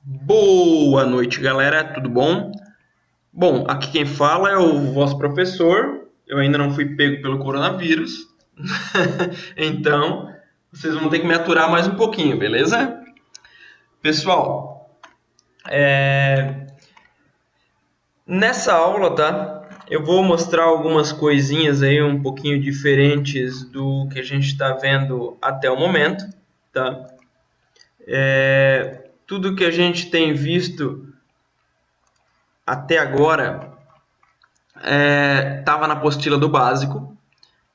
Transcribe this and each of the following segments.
Boa noite, galera. Tudo bom? Bom, aqui quem fala é o vosso professor. Eu ainda não fui pego pelo coronavírus. Então, vocês vão ter que me aturar mais um pouquinho, beleza? Pessoal, nessa aula, tá? Eu vou mostrar algumas coisinhas aí um pouquinho diferentes do que a gente está vendo até o momento, tá? Tudo que a gente tem visto até agora estava na apostila do básico.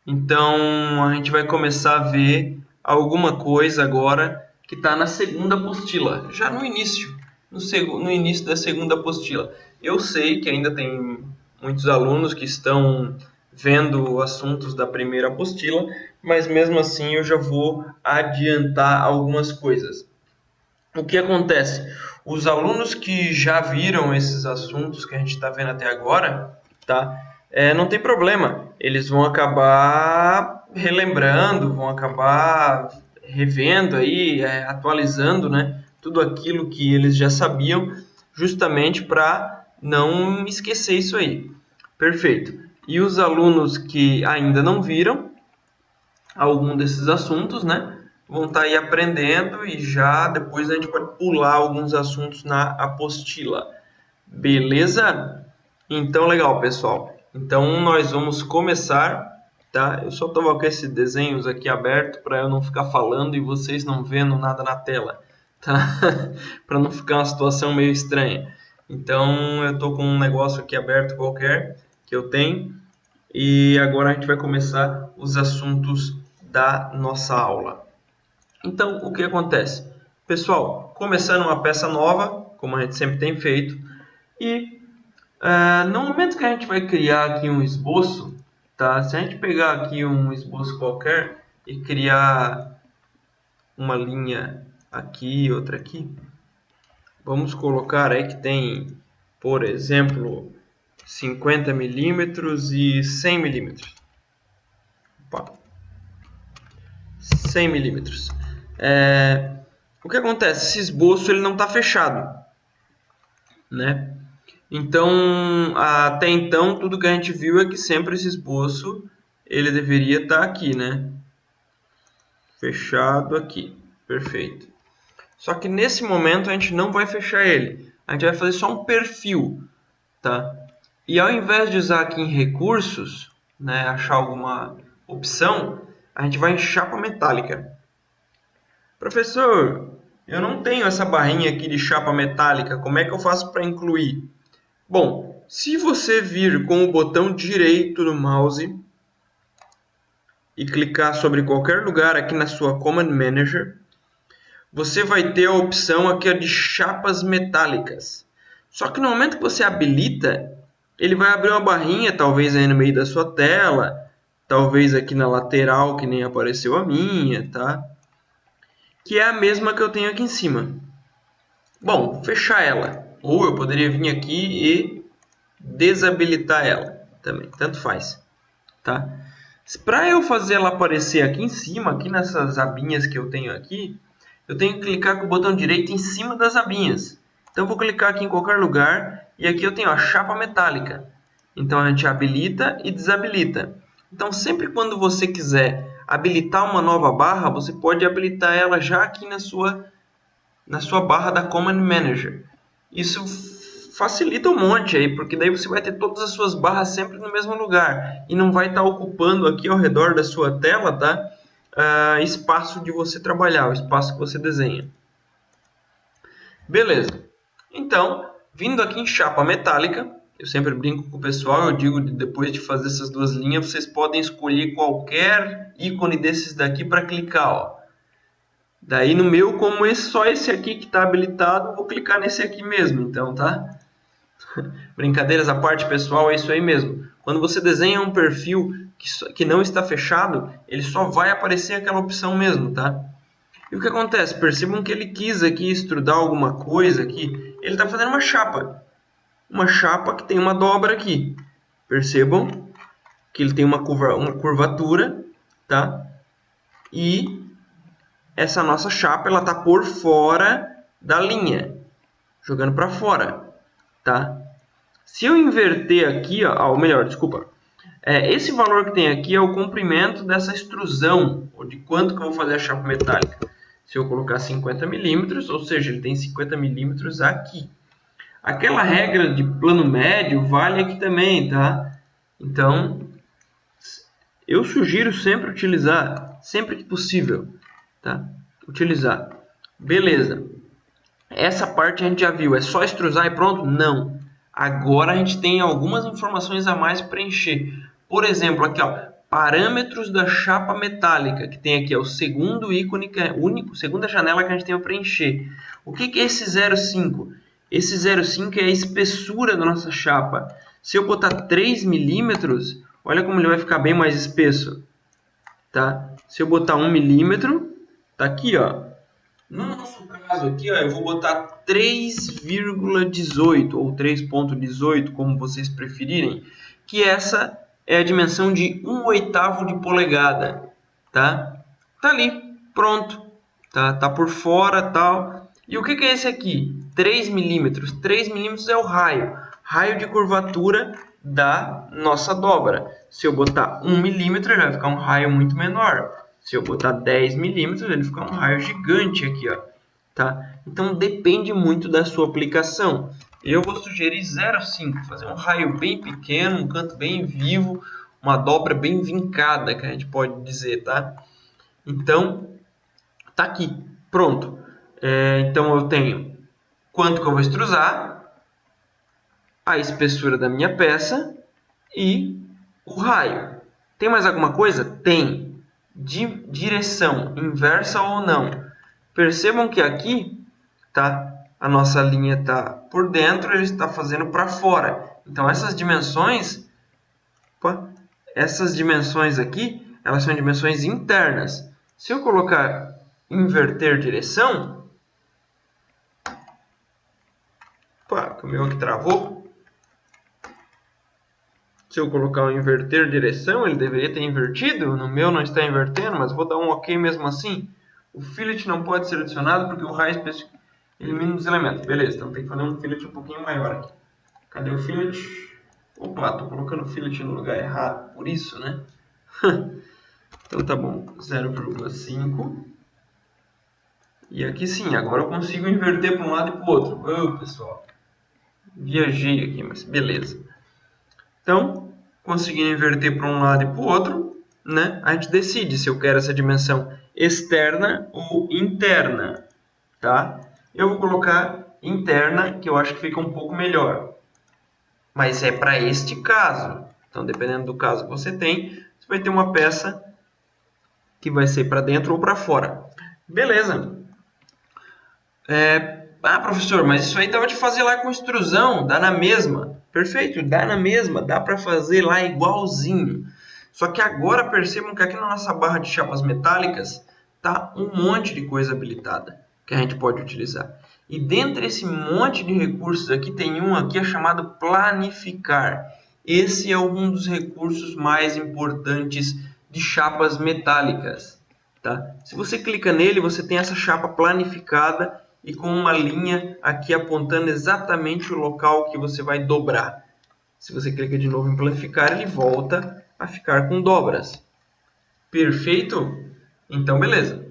Então a gente vai começar a ver alguma coisa agora que está na segunda apostila, já no início, no início da segunda apostila. Eu sei que ainda tem muitos alunos que estão vendo assuntos da primeira apostila, mas mesmo assim eu já vou adiantar algumas coisas. O que acontece? Os alunos que já viram esses assuntos que a gente está vendo até agora, tá? Não tem problema, eles vão acabar relembrando, vão acabar revendo aí, atualizando, né? Tudo aquilo que eles já sabiam, justamente para não esquecer isso aí. Perfeito. E os alunos que ainda não viram algum desses assuntos, né? Vão estar aí aprendendo e já depois a gente pode pular alguns assuntos na apostila. Beleza? Então, legal, pessoal. Então, nós vamos começar, tá? Eu só estou com esses desenhos aqui aberto para eu não ficar falando e vocês não vendo nada na tela, tá? Para não ficar uma situação meio estranha. Então, eu estou com um negócio aqui aberto qualquer que eu tenho e agora a gente vai começar os assuntos da nossa aula. Então, o que acontece? Pessoal, começando uma peça nova, como a gente sempre tem feito, e no momento que a gente vai criar aqui um esboço, tá? Se a gente pegar aqui um esboço qualquer e criar uma linha aqui, outra aqui, vamos colocar aí que tem, por exemplo, 50 milímetros e 100 milímetros. 100 milímetros. O que acontece? Esse esboço ele não está fechado, né? Então, até então, tudo que a gente viu é que sempre esse esboço ele deveria estar aqui, né? Fechado aqui, perfeito. Só que nesse momento a gente não vai fechar ele, a gente vai fazer só um perfil, tá? E ao invés de usar aqui em recursos, né, achar alguma opção, a gente vai em chapa metálica. Professor, eu não tenho essa barrinha aqui de chapa metálica, como é que eu faço para incluir? Bom, se você vir com o botão direito do mouse e clicar sobre qualquer lugar aqui na sua Command Manager, você vai ter a opção aqui de chapas metálicas. Só que no momento que você habilita, ele vai abrir uma barrinha, talvez aí no meio da sua tela, talvez aqui na lateral, que nem apareceu a minha, tá? Que é a mesma que eu tenho aqui em cima. Bom, fechar ela. Ou eu poderia vir aqui e desabilitar ela também, tanto faz, tá? Para eu fazer ela aparecer aqui em cima, aqui nessas abinhas que eu tenho aqui, eu tenho que clicar com o botão direito em cima das abinhas. Então eu vou clicar aqui em qualquer lugar e aqui eu tenho a chapa metálica. Então a gente habilita e desabilita. Então sempre quando você quiser habilitar uma nova barra, você pode habilitar ela já aqui na sua barra da Command Manager. Isso facilita um monte aí, porque daí você vai ter todas as suas barras sempre no mesmo lugar e não vai estar ocupando aqui ao redor da sua tela, tá? Espaço de você trabalhar, o espaço que você desenha. Beleza. Então, vindo aqui em chapa metálica, eu sempre brinco com o pessoal, eu digo depois de fazer essas duas linhas, vocês podem escolher qualquer ícone desses daqui para clicar, ó. Daí no meu, como só esse aqui que está habilitado, vou clicar nesse aqui mesmo, então, tá? Brincadeiras à parte, pessoal, é isso aí mesmo. Quando você desenha um perfil que não está fechado, ele só vai aparecer aquela opção mesmo, tá? E o que acontece? Percebam que ele quis aqui extrudar alguma coisa aqui. Ele está fazendo uma chapa. Uma chapa que tem uma dobra aqui. Percebam que ele tem uma curvatura, tá? E essa nossa chapa ela está por fora da linha. jogando para fora, tá? Se eu inverter aqui, ó, ou melhor, desculpa, esse valor que tem aqui é o comprimento dessa extrusão, ou de quanto que eu vou fazer a chapa metálica. Se eu colocar 50 milímetros, ou seja, ele tem 50 milímetros aqui. Aquela regra de plano médio vale aqui também, tá? Então, eu sugiro sempre utilizar, sempre que possível, tá? Utilizar. Beleza. Essa parte a gente já viu, é só extrusar e pronto? Não. Agora a gente tem algumas informações a mais para preencher. Por exemplo, aqui, ó, parâmetros da chapa metálica, que tem aqui, ó, o segundo ícone, que é segunda janela que a gente tem para preencher. O que é esse 0,5? Esse 0,5 é a espessura da nossa chapa. Se eu botar 3 milímetros, olha como ele vai ficar bem mais espesso. Tá? Se eu botar 1 milímetro, tá aqui, ó. No nosso caso aqui, ó, eu vou botar 3,18 ou 3,18, como vocês preferirem, que essa é a dimensão de 1/8 de polegada, tá? Tá ali, pronto, tá por fora, tal. E o que é esse aqui? 3 milímetros. 3 milímetros é o raio de curvatura da nossa dobra. Se eu botar 1 milímetro, ele vai ficar um raio muito menor. Se eu botar 10 milímetros, ele fica um raio gigante aqui, ó, tá? Então depende muito da sua aplicação. Eu vou sugerir 0,5, fazer um raio bem pequeno, um canto bem vivo, uma dobra bem vincada, que a gente pode dizer, tá? Então, tá aqui, pronto. Então eu tenho quanto que eu vou extrusar, a espessura da minha peça e o raio. Tem mais alguma coisa? Tem. De direção inversa ou não. Percebam que aqui, tá, a nossa linha está por dentro, ele está fazendo para fora. Então essas dimensões aqui, elas são dimensões internas. Se eu colocar inverter direção, o meu aqui travou. Se eu colocar o inverter direção, ele deveria ter invertido. No meu não está invertendo, mas vou dar um OK mesmo assim. O fillet não pode ser adicionado porque o raio específico elimina os elementos. Beleza, então tem que fazer um fillet um pouquinho maior aqui. Cadê o fillet? Opa, estou colocando o fillet no lugar errado, por isso, né? Então tá bom, 0,5. E aqui sim, agora eu consigo inverter para um lado e para o outro. Pessoal, viajei aqui, mas beleza. Então, conseguindo inverter para um lado e para o outro, né? A gente decide se eu quero essa dimensão externa ou interna, tá? Eu vou colocar interna, que eu acho que fica um pouco melhor. Mas é para este caso. Então, dependendo do caso que você tem, você vai ter uma peça que vai ser para dentro ou para fora. Beleza. Professor, mas isso aí dá de fazer lá com extrusão, dá na mesma. Perfeito, dá na mesma, dá para fazer lá igualzinho. Só que agora percebam que aqui na nossa barra de chapas metálicas tá um monte de coisa habilitada que a gente pode utilizar. E dentre esse monte de recursos aqui, tem um aqui chamado planificar. Esse é um dos recursos mais importantes de chapas metálicas, tá? Se você clica nele, você tem essa chapa planificada e com uma linha aqui apontando exatamente o local que você vai dobrar. Se você clica de novo em planificar, ele volta a ficar com dobras. Perfeito? Então, beleza.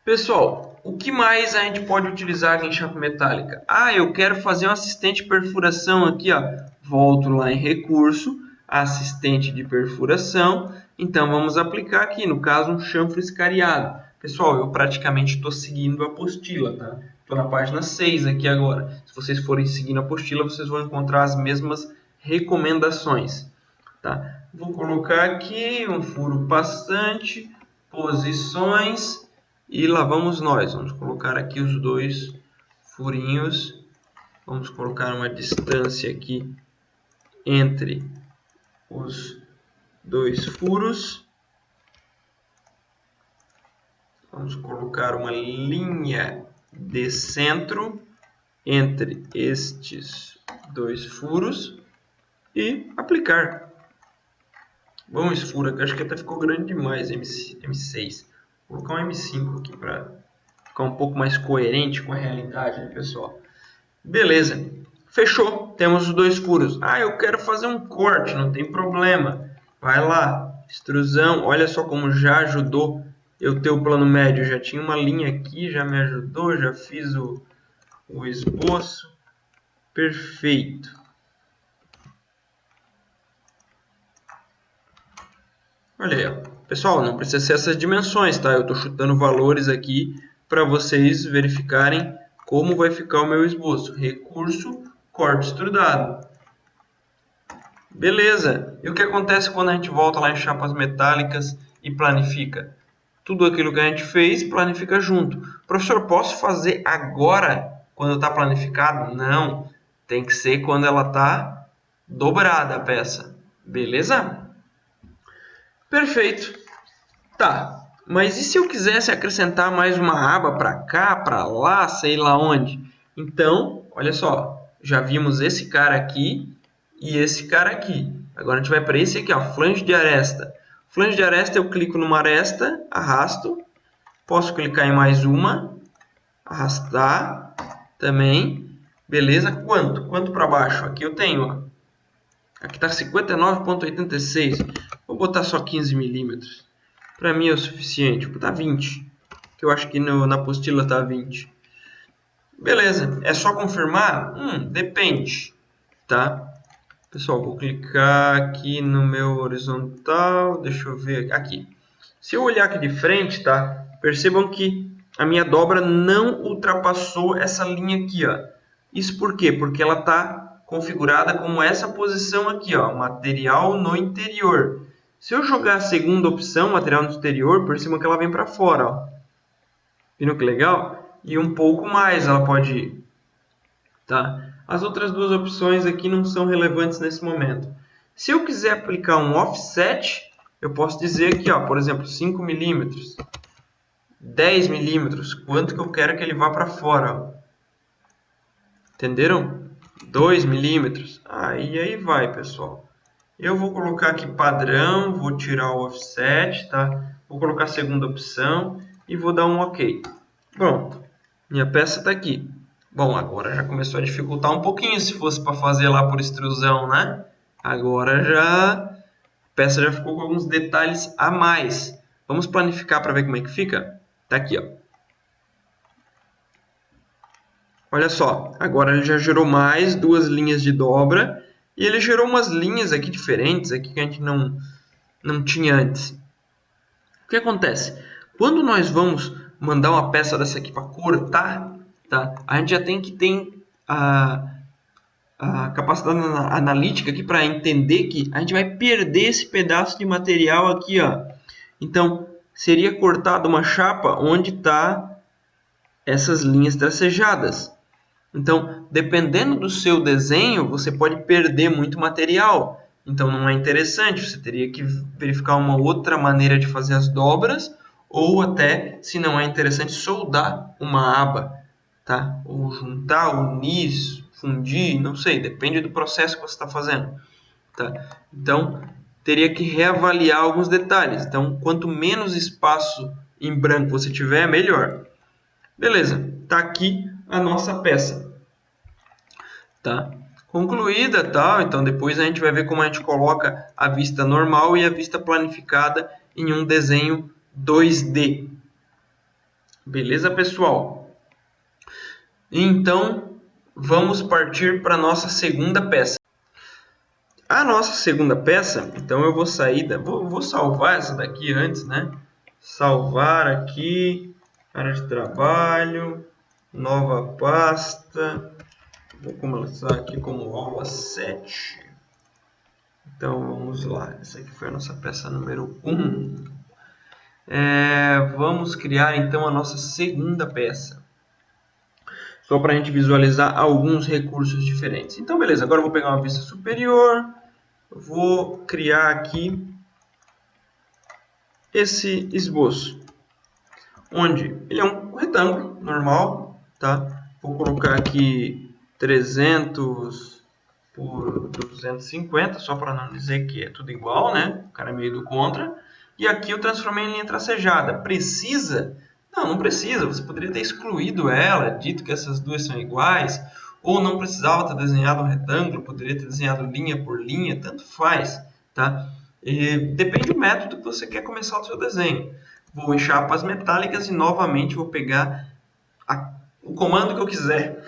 Pessoal, o que mais a gente pode utilizar em chapa metálica? Eu quero fazer um assistente de perfuração aqui, ó. Volto lá em recurso, assistente de perfuração. Então, vamos aplicar aqui, no caso, um chanfro escariado. Pessoal, eu praticamente estou seguindo a apostila, tá? Estou na página 6 aqui agora. Se vocês forem seguindo a apostila, vocês vão encontrar as mesmas recomendações, tá? Vou colocar aqui um furo passante, posições e lá vamos nós. Vamos colocar aqui os dois furinhos. Vamos colocar uma distância aqui entre os dois furos. Vamos colocar uma linha de centro entre estes dois furos e aplicar. Bom, esse furo aqui acho que até ficou grande demais, M6. Vou colocar um M5 aqui para ficar um pouco mais coerente com a realidade, né, pessoal? Beleza. Fechou. Temos os dois furos. Ah, eu quero fazer um corte. Não tem problema. Vai lá. Extrusão. Olha só como já ajudou eu ter o plano médio. Já tinha uma linha aqui. Já me ajudou. Já fiz o esboço. Perfeito. Olha aí, ó. Pessoal, não precisa ser essas dimensões, tá? Eu estou chutando valores aqui para vocês verificarem como vai ficar o meu esboço. Recurso, corte extrudado. Beleza. E o que acontece quando a gente volta lá em chapas metálicas e planifica? Tudo aquilo que a gente fez, planifica junto. Professor, posso fazer agora, quando está planificado? Não. Tem que ser quando ela está dobrada a peça. Beleza? Perfeito. Tá, mas e se eu quisesse acrescentar mais uma aba para cá, para lá, sei lá onde? Então, olha só, já vimos esse cara aqui e esse cara aqui. Agora a gente vai para esse aqui, ó, flange de aresta. Flange de aresta, eu clico numa aresta, arrasto. Posso clicar em mais uma, arrastar também. Beleza, quanto? Quanto para baixo? Aqui eu tenho, ó. Aqui está 59,86. Vou botar só 15 milímetros. Para mim é o suficiente. Vou botar 20. Que eu acho que na apostila está 20. Beleza. É só confirmar? Depende. Tá? Pessoal, vou clicar aqui no meu horizontal. Deixa eu ver aqui. Se eu olhar aqui de frente, tá? Percebam que a minha dobra não ultrapassou essa linha aqui, ó. Isso por quê? Porque ela está configurada como essa posição aqui, ó, material no interior. Se eu jogar a segunda opção, material no exterior, percebam que ela vem para fora, ó. Viram que legal? E um pouco mais ela pode ir, tá? As outras duas opções aqui não são relevantes nesse momento. Se eu quiser aplicar um offset, eu posso dizer aqui, ó, por exemplo, 5 milímetros, 10 milímetros, quanto que eu quero que ele vá para fora, ó. Entenderam? 2 milímetros. Aí vai, pessoal. Eu vou colocar aqui padrão, vou tirar o offset, tá? Vou colocar a segunda opção e vou dar um OK. Pronto. Minha peça está aqui. Bom, agora já começou a dificultar um pouquinho se fosse para fazer lá por extrusão, né? Agora já a peça já ficou com alguns detalhes a mais. Vamos planificar para ver como é que fica? Tá aqui, ó. Olha só, agora ele já gerou mais duas linhas de dobra e ele gerou umas linhas aqui diferentes aqui que a gente não tinha antes. O que acontece? Quando nós vamos mandar uma peça dessa aqui para cortar, tá? A gente já tem que ter a capacidade analítica aqui para entender que a gente vai perder esse pedaço de material aqui, ó. Então, seria cortada uma chapa onde está essas linhas tracejadas. Então, dependendo do seu desenho, você pode perder muito material. Então, não é interessante. Você teria que verificar uma outra maneira de fazer as dobras ou até, se não é interessante, soldar uma aba, tá? Ou juntar, unir, fundir, não sei. Depende do processo que você está fazendo, tá? Então, teria que reavaliar alguns detalhes. Então, quanto menos espaço em branco você tiver, melhor. Beleza, tá aqui a nossa peça. Tá? Concluída, tá? Então depois a gente vai ver como a gente coloca a vista normal e a vista planificada em um desenho 2D. Beleza, pessoal? Então vamos partir para a nossa segunda peça. A nossa segunda peça, então eu vou sair, vou salvar essa daqui antes, né? Salvar aqui, área de trabalho, nova pasta. Vou começar aqui como aula 7. Então vamos lá. Essa aqui foi a nossa peça número 1. Vamos criar então a nossa segunda peça. Só para a gente visualizar alguns recursos diferentes. Então beleza, agora eu vou pegar uma vista superior. Vou criar aqui esse esboço. Onde ele é um retângulo normal, tá? Vou colocar aqui 300 por 250, só para não dizer que é tudo igual, né? O cara é meio do contra. E aqui eu transformei em linha tracejada. Precisa? Não, não precisa. Você poderia ter excluído ela, dito que essas duas são iguais, ou não precisava ter desenhado um retângulo, poderia ter desenhado linha por linha, tanto faz, tá? E depende do método que você quer começar o seu desenho. Vou em chapas metálicas e novamente vou pegar o comando que eu quiser,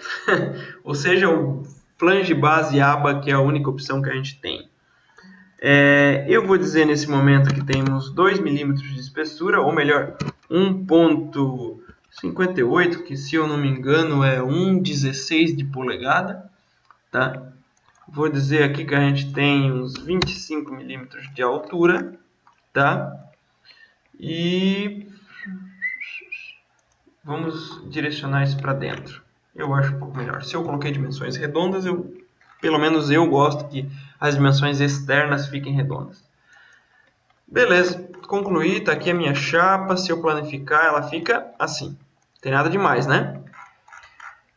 ou seja, o flange base aba, que é a única opção que a gente tem. Eu vou dizer nesse momento que temos 2 milímetros de espessura, ou melhor, 1,58, que se eu não me engano é 1,16 de polegada, tá? Vou dizer aqui que a gente tem uns 25 milímetros de altura, tá? E vamos direcionar isso para dentro. Eu acho um pouco melhor. Se eu coloquei dimensões redondas, pelo menos eu gosto que as dimensões externas fiquem redondas. Beleza, concluí, está aqui a minha chapa. Se eu planificar, ela fica assim. Não tem nada demais, né?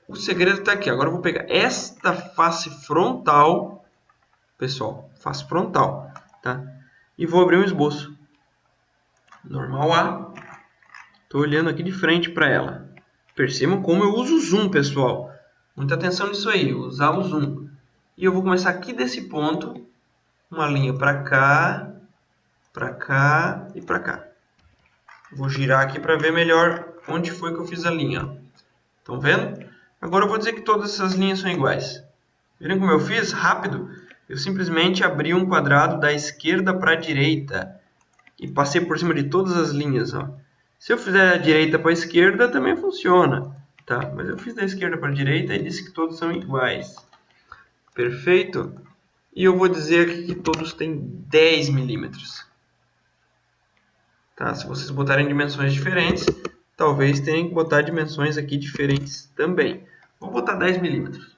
O segredo está aqui. Agora eu vou pegar esta face frontal, pessoal, face frontal, tá? E vou abrir um esboço. Normal A. Estou olhando aqui de frente para ela. Percebam como eu uso o zoom, pessoal. Muita atenção nisso aí, usar o zoom. E eu vou começar aqui desse ponto, uma linha para cá e para cá. Vou girar aqui para ver melhor onde foi que eu fiz a linha. Estão vendo? Agora eu vou dizer que todas essas linhas são iguais. Viram como eu fiz? Rápido. Eu simplesmente abri um quadrado da esquerda para a direita e passei por cima de todas as linhas, ó. Se eu fizer da direita para a esquerda, também funciona, tá? Mas eu fiz da esquerda para a direita e disse que todos são iguais. Perfeito? E eu vou dizer aqui que todos têm 10 milímetros. Tá? Se vocês botarem dimensões diferentes, talvez tenham que botar dimensões aqui diferentes também. Vou botar 10 milímetros.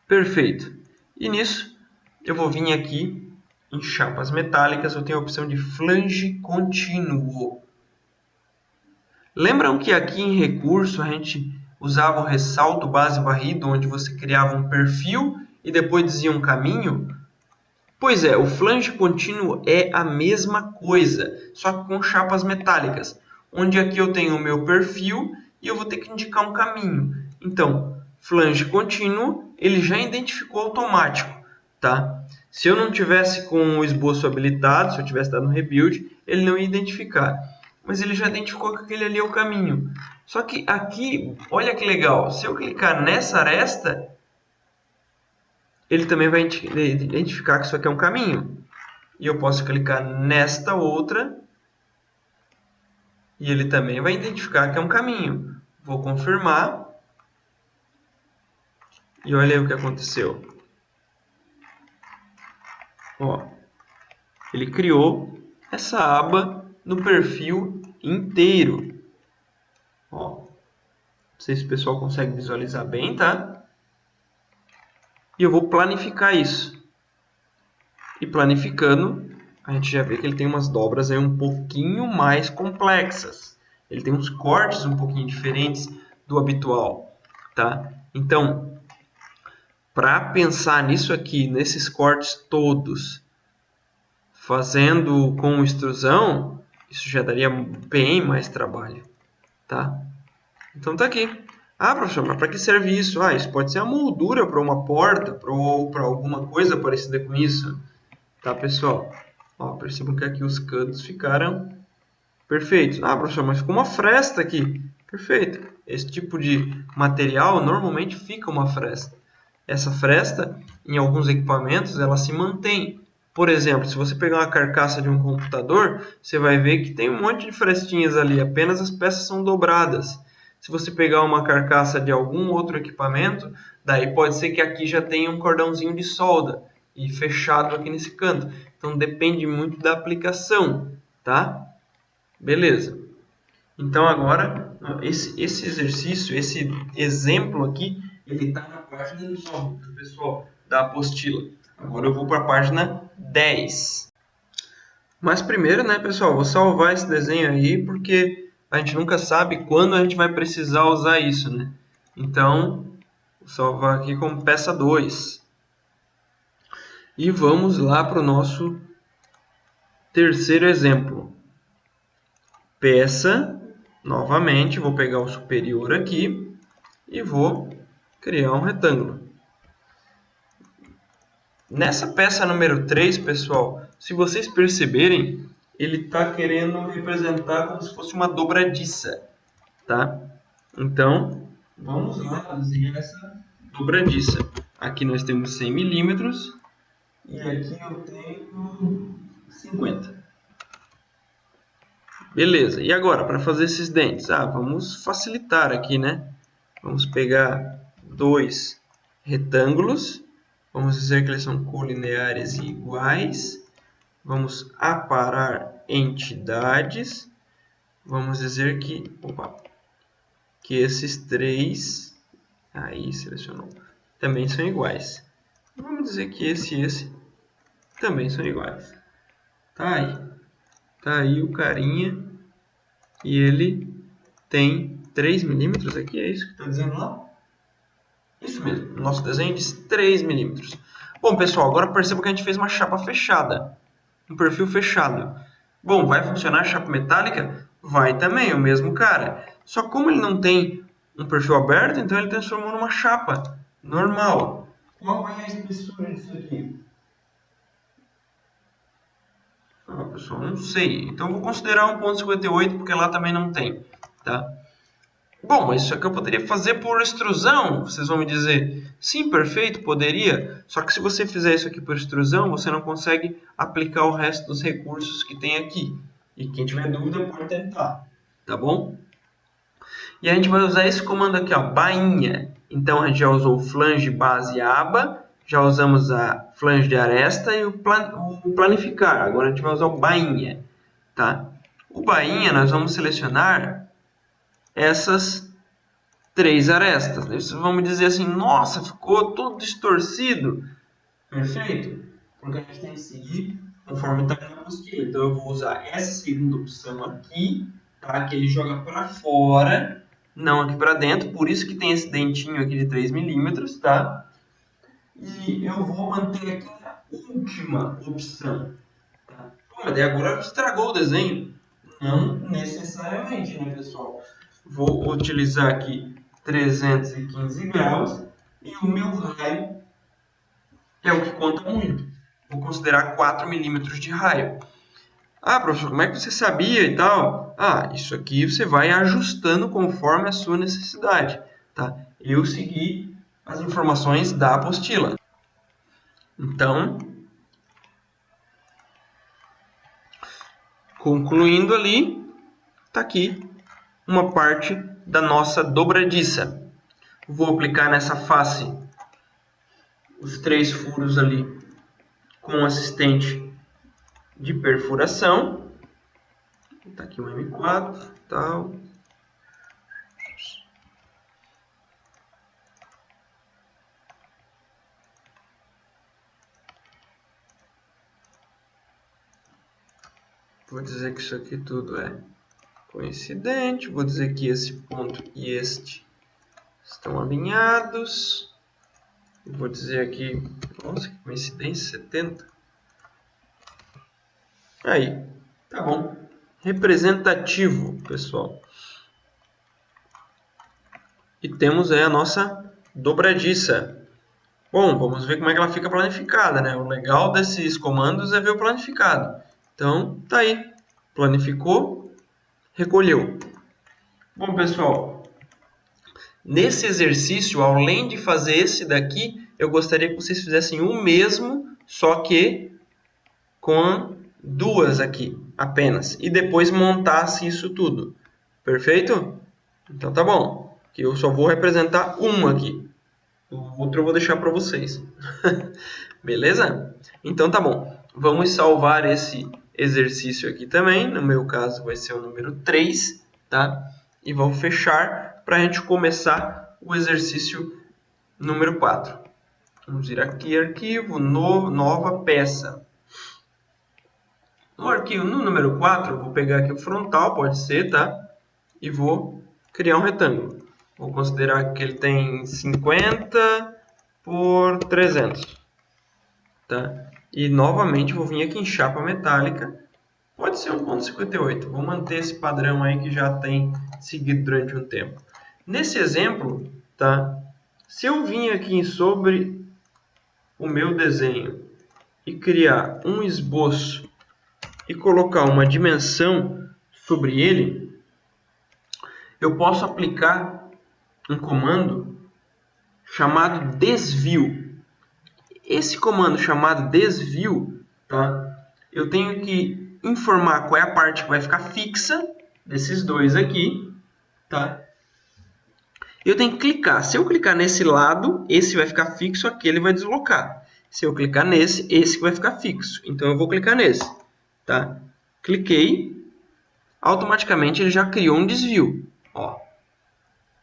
Perfeito. E nisso, eu vou vir aqui em chapas metálicas, eu tenho a opção de flange contínuo. Lembram que aqui em recurso a gente usava o ressalto base varrido, onde você criava um perfil e depois dizia um caminho? Pois é, o flange contínuo é a mesma coisa, só que com chapas metálicas, onde aqui eu tenho o meu perfil e eu vou ter que indicar um caminho. Então, flange contínuo, ele já identificou automático, tá? Se eu não tivesse com o esboço habilitado, se eu tivesse dado um rebuild, ele não ia identificar. Mas ele já identificou que aquele ali é o caminho. Só que aqui, olha que legal, se eu clicar nessa aresta, ele também vai identificar que isso aqui é um caminho. E eu posso clicar nesta outra, e ele também vai identificar que é um caminho. Vou confirmar, e olha aí o que aconteceu. Ó, ele criou essa aba no perfil inteiro. Ó, não sei se o pessoal consegue visualizar bem, tá? E eu vou planificar isso. E planificando, a gente já vê que ele tem umas dobras aí um pouquinho mais complexas. Ele tem uns cortes um pouquinho diferentes do habitual, tá? Então, para pensar nisso aqui, nesses cortes todos, fazendo com extrusão, isso já daria bem mais trabalho, tá? Então tá aqui. Ah, professor, mas para que serve isso? Ah, isso pode ser a moldura para uma porta ou para alguma coisa parecida com isso. Tá, pessoal? Ó, percebam que aqui os cantos ficaram perfeitos. Ah, professor, mas ficou uma fresta aqui. Perfeito. Esse tipo de material normalmente fica uma fresta. Essa fresta, em alguns equipamentos, ela se mantém. Por exemplo, se você pegar uma carcaça de um computador, você vai ver que tem um monte de frestinhas ali, apenas as peças são dobradas. Se você pegar uma carcaça de algum outro equipamento, daí pode ser que aqui já tenha um cordãozinho de solda e fechado aqui nesse canto. Então depende muito da aplicação, tá? Beleza. Então agora, esse exercício, esse exemplo aqui, ele está na página 9, pessoal, da apostila. Agora eu vou para a página 10. Mas primeiro, né, pessoal, vou salvar esse desenho aí, porque a gente nunca sabe quando a gente vai precisar usar isso, né? Então, vou salvar aqui como peça 2. E vamos lá para o nosso terceiro exemplo. Peça, novamente, vou pegar o superior aqui e vou criar um retângulo. Nessa peça número 3, pessoal, se vocês perceberem, ele está querendo representar como se fosse uma dobradiça, tá? Então, vamos lá desenhar essa dobradiça. Aqui nós temos 100 milímetros e aqui eu tenho 50. Beleza, e agora, para fazer esses dentes? Vamos facilitar aqui, né? Vamos pegar dois retângulos, vamos dizer que eles são colineares e iguais, vamos aparar entidades, vamos dizer que esses três, aí selecionou, também são iguais. Vamos dizer que esse e esse também são iguais. Tá aí o carinha e ele tem 3 milímetros aqui, é isso que está dizendo lá? Isso mesmo, nosso desenho diz 3 milímetros. Bom, pessoal, agora perceba que a gente fez uma chapa fechada, um perfil fechado. Bom, vai funcionar a chapa metálica? Vai também, o mesmo cara. Só como ele não tem um perfil aberto, então ele transformou numa chapa normal. Qual é a espessura disso aqui? Pessoal, não sei. Então eu vou considerar 1,58 porque lá também não tem, tá? Bom, mas isso aqui eu poderia fazer por extrusão, vocês vão me dizer. Sim, perfeito, poderia. Só que se você fizer isso aqui por extrusão, você não consegue aplicar o resto dos recursos que tem aqui. E quem tiver dúvida pode tentar, tá bom? E a gente vai usar esse comando aqui, ó, bainha. Então a gente já usou flange, base e aba. Já usamos a flange de aresta e o planificar. Agora a gente vai usar o bainha, tá? O bainha nós vamos selecionar essas 3 arestas. Vocês vão me dizer assim, nossa, ficou todo distorcido. Perfeito? Porque a gente tem que seguir conforme está na apostila. Então eu vou usar essa segunda opção aqui, tá? Que ele joga para fora, não aqui para dentro. Por isso que tem esse dentinho aqui de 3 milímetros, tá? E eu vou manter aqui a última opção. Tá? Mas agora estragou o desenho. Não necessariamente, né, pessoal? Vou utilizar aqui 315 graus e o meu raio é o que conta muito. Vou considerar 4 milímetros de raio. Professor, como é que você sabia e tal? Isso aqui você vai ajustando conforme a sua necessidade. Tá? Eu segui as informações da apostila. Então, concluindo ali, está aqui uma parte da nossa dobradiça. Vou aplicar nessa face os 3 furos ali com assistente de perfuração. Está aqui um M4, tal. Vou dizer que isso aqui tudo é coincidente. Vou dizer que esse ponto e este estão alinhados. Vou dizer aqui, nossa, que coincidência, 70. Aí, tá bom. Representativo, pessoal. E temos aí a nossa dobradiça. Bom, vamos ver como é que ela fica planificada, né? O legal desses comandos é ver o planificado. Então, tá aí. Planificou, recolheu. Bom, pessoal, nesse exercício, além de fazer esse daqui, eu gostaria que vocês fizessem o mesmo, só que com 2 aqui, apenas. E depois montasse isso tudo. Perfeito? Então tá bom. Que eu só vou representar um aqui. O outro eu vou deixar para vocês. Beleza? Então tá bom. Vamos salvar esse exercício aqui também. No meu caso vai ser o número 3. Tá? E vou fechar para a gente começar o exercício número 4. Vamos ir aqui, arquivo, nova peça. No arquivo, no número 4, eu vou pegar aqui o frontal, pode ser, tá? E vou criar um retângulo. Vou considerar que ele tem 50 por 300. Tá? E novamente vou vir aqui em chapa metálica. Pode ser 1,58. Vou manter esse padrão aí que já tem seguido durante um tempo. Nesse exemplo, tá? Se eu vim aqui sobre o meu desenho e criar um esboço e colocar uma dimensão sobre ele, eu posso aplicar um comando chamado desvio. Esse comando chamado desvio, tá? Eu tenho que informar qual é a parte que vai ficar fixa desses dois aqui, tá? Eu tenho que clicar. Se eu clicar nesse lado, esse vai ficar fixo, aquele vai deslocar. Se eu clicar nesse, esse vai ficar fixo. Então eu vou clicar nesse, tá? Cliquei, automaticamente ele já criou um desvio. Ó,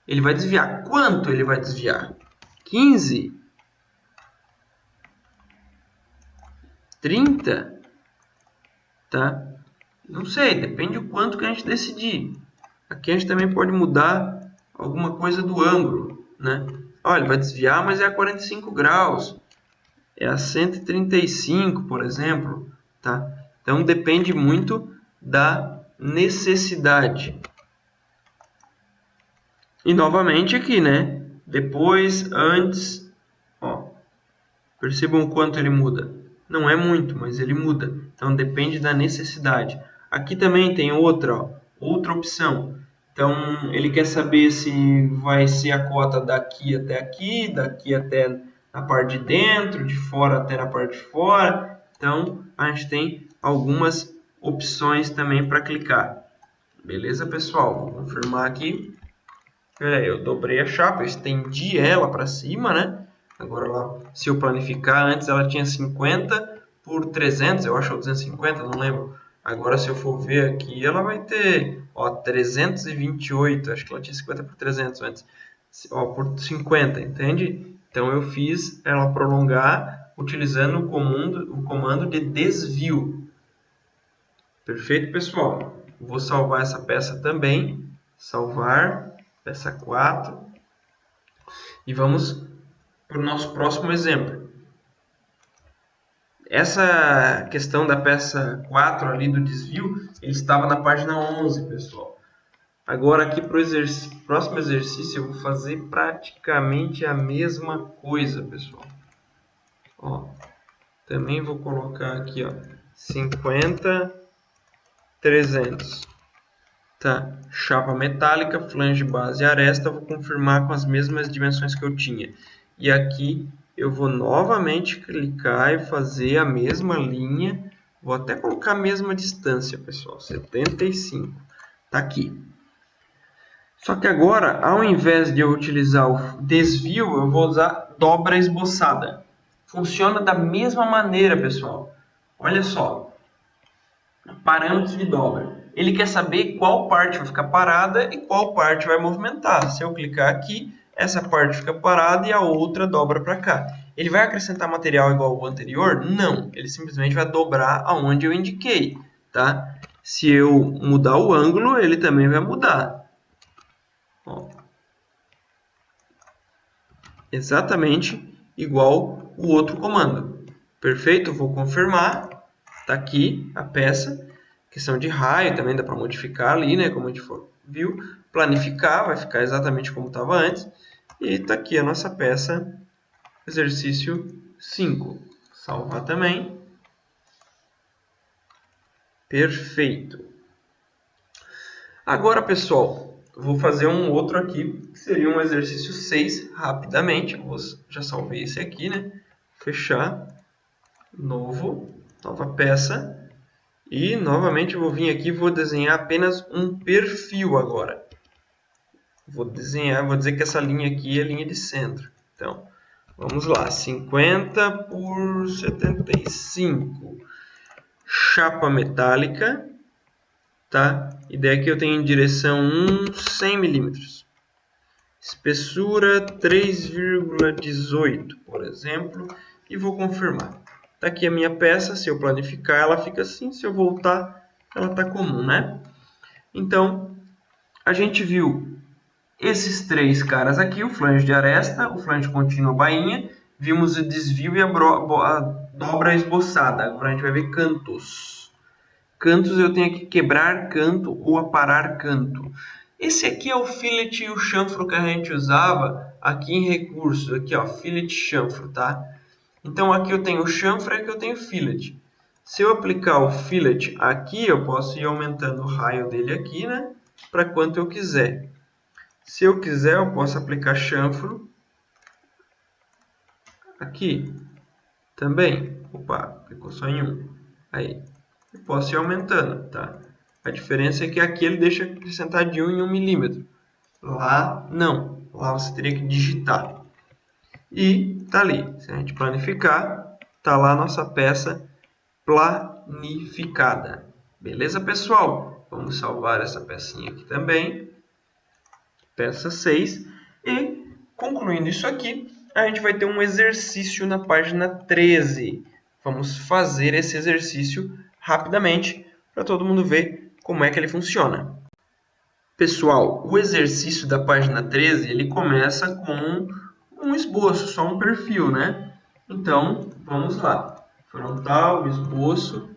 ele vai desviar. Quanto ele vai desviar? 15? 30? Tá? Não sei, depende do quanto que a gente decidir. Aqui a gente também pode mudar alguma coisa do ângulo, né? Olha, ele vai desviar, mas é a 45 graus. É a 135, por exemplo, tá? Então depende muito da necessidade. E novamente aqui, né? Depois, antes, ó. Percebam o quanto ele muda. Não é muito, mas ele muda. Então depende da necessidade. Aqui também tem outra, ó, outra opção. Então ele quer saber se vai ser a cota daqui até na parte de dentro, de fora até na parte de fora. Então a gente tem algumas opções também para clicar. Beleza, pessoal? Vou confirmar aqui. Eu dobrei a chapa, eu estendi ela para cima, né? Agora, lá, se eu planificar, antes ela tinha 50 por 300, eu acho, ou 250, não lembro. Agora, se eu for ver aqui, ela vai ter, ó, 328, acho que ela tinha 50 por 300 antes. Ó, por 50, entende? Então, eu fiz ela prolongar utilizando o comando de desvio. Perfeito, pessoal? Vou salvar essa peça também. Salvar, peça 4. E vamos para o nosso próximo exemplo. Essa questão da peça 4 ali do desvio, ele estava na página 11, pessoal. Agora aqui para o próximo exercício eu vou fazer praticamente a mesma coisa, pessoal. Ó, também vou colocar aqui, ó, 50, 300. Tá, chapa metálica, flange, base e aresta, vou confirmar com as mesmas dimensões que eu tinha. E aqui eu vou novamente clicar e fazer a mesma linha. Vou até colocar a mesma distância, pessoal, 75. Tá aqui. Só que agora, ao invés de eu utilizar o desvio, eu vou usar dobra esboçada. Funciona da mesma maneira, pessoal. Olha só. Parâmetros de dobra. Ele quer saber qual parte vai ficar parada e qual parte vai movimentar. Se eu clicar aqui, essa parte fica parada e a outra dobra para cá. Ele vai acrescentar material igual ao anterior? Não. Ele simplesmente vai dobrar aonde eu indiquei, tá? Se eu mudar o ângulo, ele também vai mudar. Ó. Exatamente igual o outro comando. Perfeito? Vou confirmar. Está aqui a peça. Questão de raio também dá para modificar ali, né? Como a gente viu. Planificar, vai ficar exatamente como estava antes. E está aqui a nossa peça, exercício 5. Salvar também. Perfeito. Agora, pessoal, vou fazer um outro aqui, que seria um exercício 6, rapidamente. Já salvei esse aqui, né? Fechar. Nova peça. E, novamente, eu vou vir aqui e vou desenhar apenas um perfil agora. Vou dizer que essa linha aqui é a linha de centro. Então, vamos lá. 50 por 75. Chapa metálica. Tá? E daí aqui eu tenho em direção 1, 100 milímetros. Espessura 3,18, por exemplo. E vou confirmar. Está aqui a minha peça, se eu planificar ela fica assim, se eu voltar ela está comum, né? Então, a gente viu esses três caras aqui, o flange de aresta, o flange contínuo bainha, vimos o desvio e a dobra esboçada. Agora a gente vai ver cantos. Cantos eu tenho que quebrar canto ou aparar canto. Esse aqui é o fillet e o chanfro que a gente usava aqui em recursos. Aqui, ó, fillet chanfro, tá? Então, aqui eu tenho o chanfro e aqui eu tenho o fillet. Se eu aplicar o fillet aqui, eu posso ir aumentando o raio dele aqui, né? Para quanto eu quiser. Se eu quiser, eu posso aplicar chanfro aqui também. Opa, ficou só em um. Aí, eu posso ir aumentando, tá? A diferença é que aqui ele deixa acrescentar de 1 em 1 milímetro. Lá, não. Lá você teria que digitar. E tá ali. Se a gente planificar, tá lá a nossa peça planificada. Beleza, pessoal? Vamos salvar essa pecinha aqui também. Peça 6. E, concluindo isso aqui, a gente vai ter um exercício na página 13. Vamos fazer esse exercício rapidamente para todo mundo ver como é que ele funciona. Pessoal, o exercício da página 13 ele começa com um esboço, só um perfil, né? Então, vamos lá. Frontal, esboço.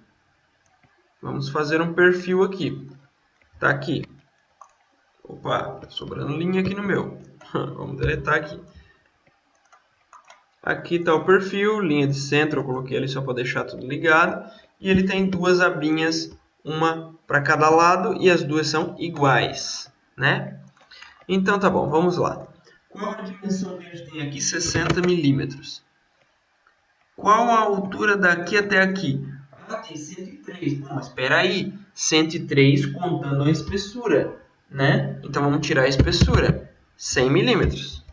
Vamos fazer um perfil aqui. Tá aqui. Opa, tá sobrando linha aqui no meu. Vamos deletar aqui. Aqui está o perfil, linha de centro, eu coloquei ali só para deixar tudo ligado. E ele tem duas abinhas, uma para cada lado, e as duas são iguais, né? Então tá bom, vamos lá. Qual a dimensão que a gente tem aqui? 60 milímetros. Qual a altura daqui até aqui? Ah, tem 103. Não, mas espera aí, 103 contando a espessura, né? Então vamos tirar a espessura, 100 milímetros.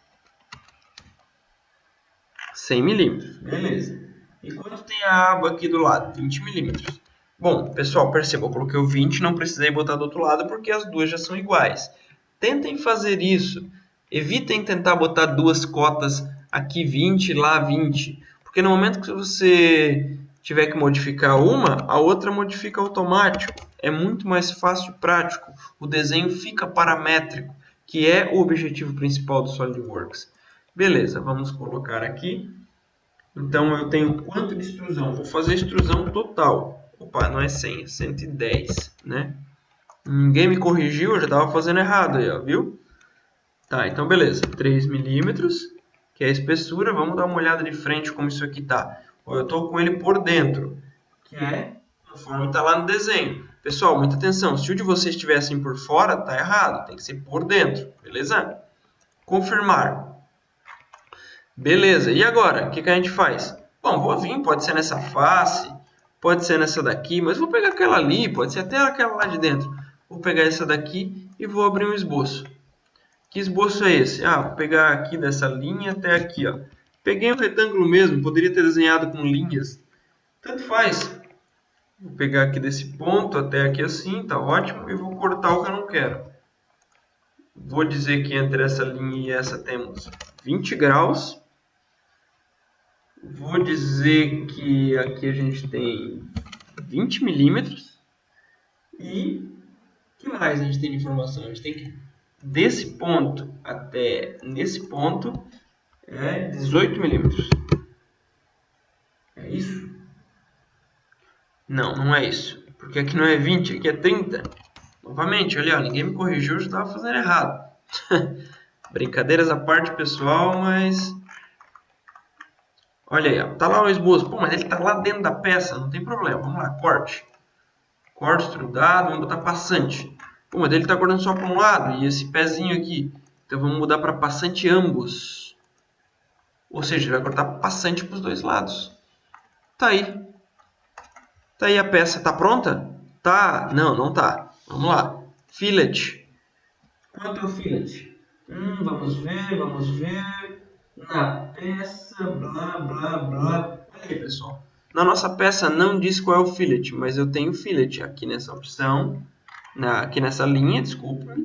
100 milímetros, beleza. E quanto tem a aba aqui do lado? 20 milímetros. Bom, pessoal, perceba, eu coloquei o 20, não precisei botar do outro lado porque as duas já são iguais. Tentem fazer isso. Evitem tentar botar duas cotas aqui 20 e lá 20. Porque no momento que você tiver que modificar uma, a outra modifica automático. É muito mais fácil e prático. O desenho fica paramétrico, que é o objetivo principal do SolidWorks. Beleza, vamos colocar aqui. Então, eu tenho quanto de extrusão? Vou fazer extrusão total. Opa, não é 100, é 110, né? Ninguém me corrigiu, eu já estava fazendo errado aí, ó, viu? Tá, então beleza. 3 milímetros, que é a espessura. Vamos dar uma olhada de frente como isso aqui tá. Ó, eu estou com ele por dentro, que é conforme está lá no desenho. Pessoal, muita atenção. Se o de vocês estiver assim por fora, tá errado. Tem que ser por dentro, beleza? Confirmar. Beleza, e agora? O que a gente faz? Bom, vou vir, pode ser nessa face, pode ser nessa daqui, mas vou pegar aquela ali, pode ser até aquela lá de dentro. Vou pegar essa daqui e vou abrir um esboço. Que esboço é esse? Ah, vou pegar aqui dessa linha até aqui, ó. Peguei um retângulo mesmo, poderia ter desenhado com linhas. Tanto faz. Vou pegar aqui desse ponto até aqui assim, tá ótimo, e vou cortar o que eu não quero. Vou dizer que entre essa linha e essa temos 20 graus. Vou dizer que aqui a gente tem 20 milímetros. E o que mais a gente tem de informação? A gente tem que desse ponto até nesse ponto é 18 milímetros. É isso? Não, não é isso. Porque aqui não é 20, aqui é 30. Novamente, olha, ninguém me corrigiu, eu já estava fazendo errado. Brincadeiras à parte, pessoal, mas... Olha aí, ó, tá lá o esboço. Pô, mas ele tá lá dentro da peça, não tem problema. Vamos lá, corte. Corte extrudado, vamos botar passante. Pô, mas ele tá cortando só para um lado e esse pezinho aqui. Então vamos mudar para passante ambos. Ou seja, ele vai cortar passante para os dois lados. Tá aí. Tá aí a peça. Tá pronta? Tá. Não, não tá. Vamos lá. Fillet. Quanto é o fillet? Vamos ver. Na peça, blá, blá, blá. Olha aí, pessoal. Na nossa peça não diz qual é o fillet, mas eu tenho fillet aqui nessa opção. Aqui nessa linha, desculpa.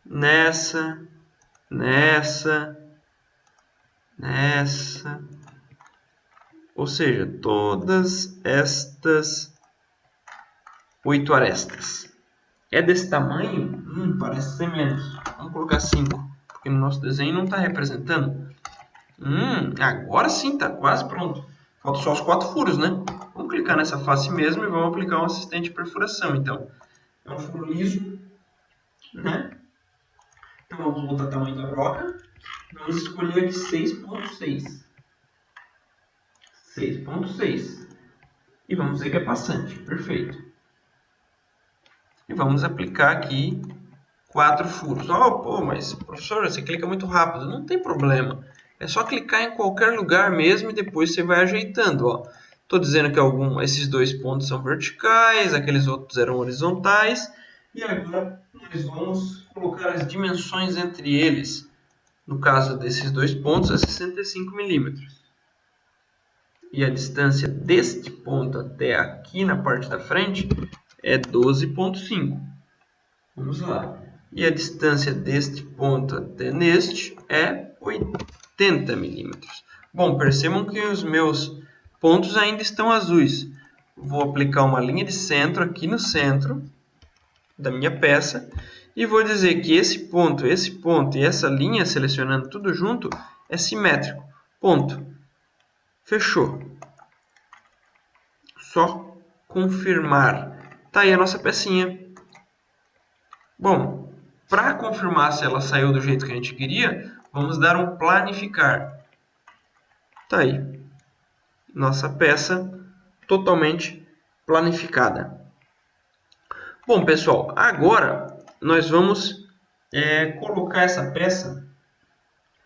Nessa. Ou seja, todas estas 8 arestas. É desse tamanho? Parece ser menos. Vamos colocar 5, porque no nosso desenho não está representando. Agora sim, está quase pronto. Faltam só os 4 furos, né? Vamos clicar nessa face mesmo e vamos aplicar um assistente de perfuração, então. É um furo liso, né? Então vamos botar o tamanho da broca. Vamos escolher aqui 6.6. 6.6. E vamos ver que é passante. Perfeito. E vamos aplicar aqui 4 furos. Oh, pô, mas professor, você clica muito rápido. Não tem problema. É só clicar em qualquer lugar mesmo e depois você vai ajeitando. Estou dizendo que esses 2 pontos são verticais, aqueles outros eram horizontais. E agora nós vamos colocar as dimensões entre eles. No caso desses 2 pontos, é 65 milímetros. E a distância deste ponto até aqui na parte da frente é 12,5. Vamos lá. E a distância deste ponto até neste é 80 milímetros. Bom, percebam que os meus pontos ainda estão azuis. Vou aplicar uma linha de centro aqui no centro da minha peça e vou dizer que esse ponto e essa linha, selecionando tudo junto, é simétrico. Ponto. Fechou. Só confirmar. Tá aí a nossa pecinha. Bom, para confirmar se ela saiu do jeito que a gente queria, vamos dar um planificar. Tá aí. Nossa peça totalmente planificada. Bom, pessoal, agora nós vamos colocar essa peça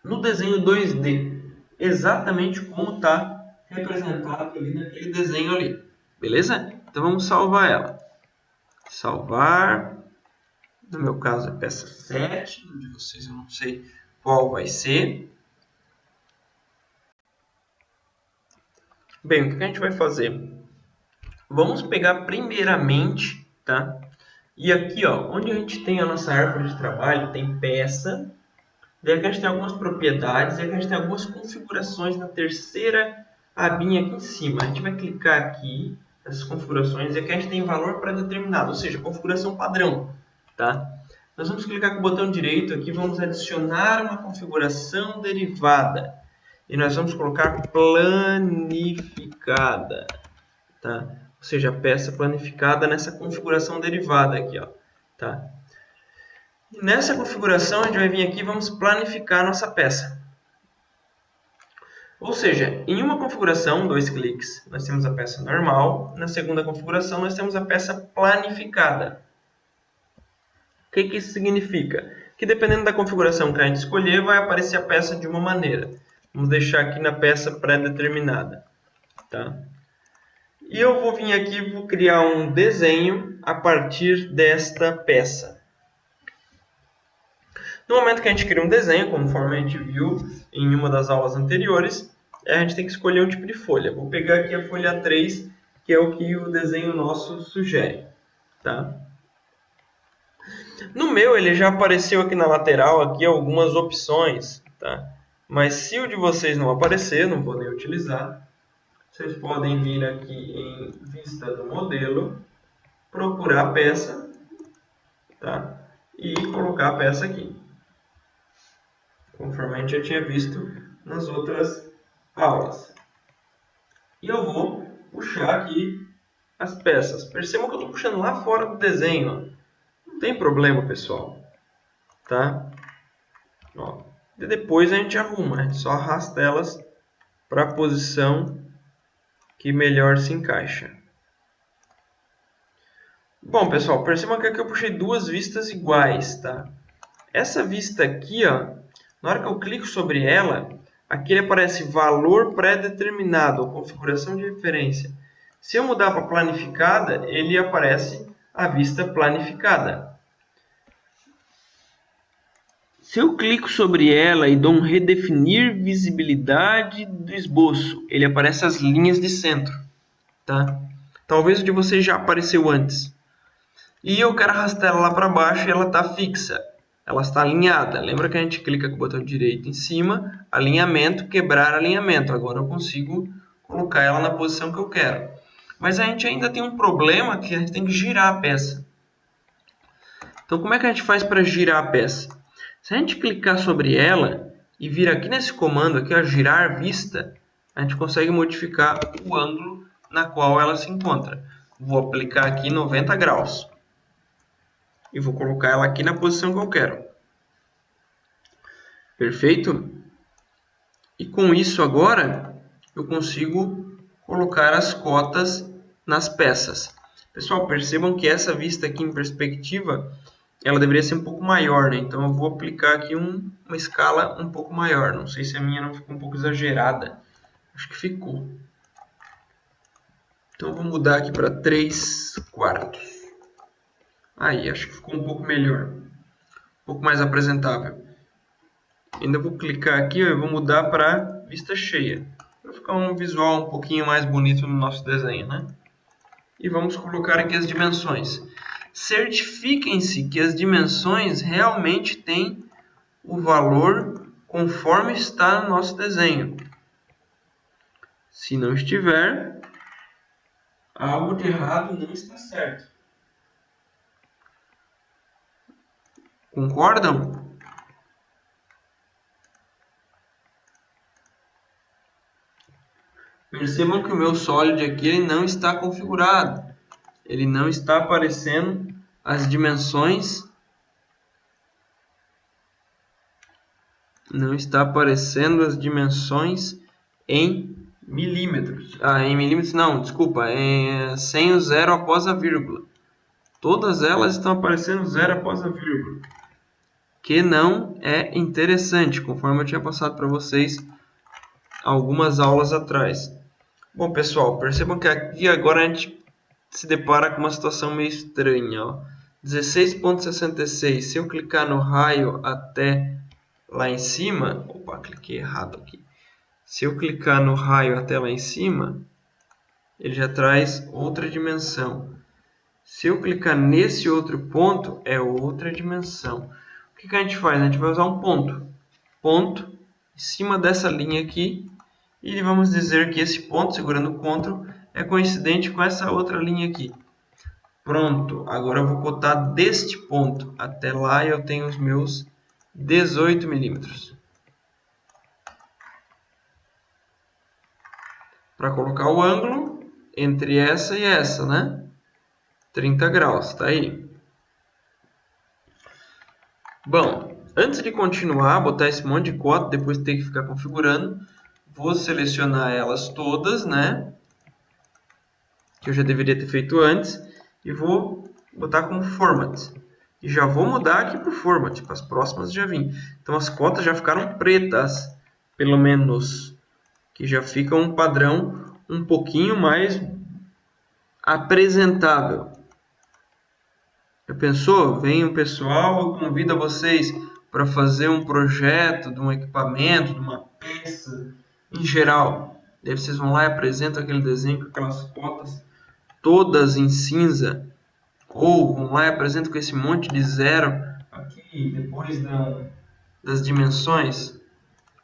no desenho 2D, exatamente como está representado ali naquele desenho ali, beleza? Então vamos salvar ela. Salvar, no meu caso é peça 7, de vocês eu não sei qual vai ser. Bem, o que a gente vai fazer? Vamos pegar primeiramente, tá? E aqui, ó, onde a gente tem a nossa árvore de trabalho, tem peça. Daí aqui a gente tem algumas propriedades, e aqui a gente tem algumas configurações na terceira abinha aqui em cima. A gente vai clicar aqui nessas configurações, e aqui a gente tem valor pré-determinado, ou seja, configuração padrão, tá? Nós vamos clicar com o botão direito aqui, vamos adicionar uma configuração derivada. E nós vamos colocar planificada, tá? Ou seja, a peça planificada nessa configuração derivada aqui, ó, tá? E nessa configuração a gente vai vir aqui e vamos planificar a nossa peça. Ou seja, em uma configuração, 2 cliques, nós temos a peça normal. Na segunda configuração nós temos a peça planificada. O que isso significa? Que dependendo da configuração que a gente escolher, vai aparecer a peça de uma maneira. Vamos deixar aqui na peça pré-determinada, tá? E eu vou vir aqui e vou criar um desenho a partir desta peça. No momento que a gente cria um desenho, conforme a gente viu em uma das aulas anteriores, a gente tem que escolher um tipo de folha. Vou pegar aqui a folha 3, que é o que o desenho nosso sugere, tá? No meu, ele já apareceu aqui na lateral aqui algumas opções, tá? Mas se o de vocês não aparecer, não vou nem utilizar. Vocês podem vir aqui em vista do modelo, procurar a peça, tá? E colocar a peça aqui, conforme a gente já tinha visto nas outras aulas. E eu vou puxar aqui as peças. Percebam que eu estou puxando lá fora do desenho, ó. Não tem problema, pessoal, tá? Ó. E depois a gente arruma, a gente só arrasta elas para a posição que melhor se encaixa. Bom, pessoal, percebam que aqui eu puxei duas vistas iguais, tá? Essa vista aqui, ó, na hora que eu clico sobre ela, aqui ele aparece valor pré-determinado, ou configuração de referência. Se eu mudar para planificada, ele aparece a vista planificada. Se eu clico sobre ela e dou um redefinir visibilidade do esboço, ele aparece as linhas de centro, tá? Talvez o de vocês já apareceu antes. E eu quero arrastar ela lá para baixo e ela está fixa. Ela está alinhada. Lembra que a gente clica com o botão direito em cima, alinhamento, quebrar alinhamento. Agora eu consigo colocar ela na posição que eu quero. Mas a gente ainda tem um problema que a gente tem que girar a peça. Então como é que a gente faz para girar a peça? Se a gente clicar sobre ela e vir aqui nesse comando aqui, ó, girar vista, a gente consegue modificar o ângulo na qual ela se encontra. Vou aplicar aqui 90 graus. E vou colocar ela aqui na posição que eu quero. Perfeito? E com isso agora eu consigo colocar as cotas nas peças. Pessoal, percebam que essa vista aqui em perspectiva, ela deveria ser um pouco maior, né? Então eu vou aplicar aqui uma escala um pouco maior. Não sei se a minha não ficou um pouco exagerada. Acho que ficou. Então eu vou mudar aqui para 3/4. Aí, acho que ficou um pouco melhor. Um pouco mais apresentável. Ainda vou clicar aqui e vou mudar para vista cheia. Para ficar um visual um pouquinho mais bonito no nosso desenho, né? E vamos colocar aqui as dimensões. Certifiquem-se que as dimensões realmente têm o valor conforme está no nosso desenho. Se não estiver, algo de errado não está certo. Concordam? Percebam que o meu Solid aqui ele não está configurado. Ele não está aparecendo as dimensões. Não está aparecendo as dimensões em milímetros. Em milímetros não, desculpa. Sem o zero após a vírgula. Todas elas estão aparecendo zero após a vírgula. Que não é interessante, conforme eu tinha passado para vocês algumas aulas atrás. Bom, pessoal, percebam que aqui agora a gente se depara com uma situação meio estranha. 16,66. Se eu clicar no raio até lá em cima... Opa, cliquei errado aqui. Se eu clicar no raio até lá em cima, ele já traz outra dimensão. Se eu clicar nesse outro ponto, é outra dimensão. O que a gente faz? A gente vai usar um ponto. Ponto em cima dessa linha aqui. E vamos dizer que esse ponto, segurando o CTRL, é coincidente com essa outra linha aqui. Pronto, agora eu vou cotar deste ponto até lá e eu tenho os meus 18 milímetros. Para colocar o ângulo entre essa e essa, né? 30 graus, tá aí. Bom, antes de continuar, botar esse monte de cota, depois ter que ficar configurando, vou selecionar elas todas, né? Que eu já deveria ter feito antes. E vou botar como Format. E já vou mudar aqui para o Format, para as próximas já vim. Então as cotas já ficaram pretas, pelo menos. Que já fica um padrão um pouquinho mais apresentável. Já pensou? Vem um pessoal, convida vocês para fazer um projeto de um equipamento, de uma peça, em geral. Daí vocês vão lá e apresentam aquele desenho com aquelas cotas todas em cinza. Ou vão lá e apresentam com esse monte de zero aqui depois das dimensões.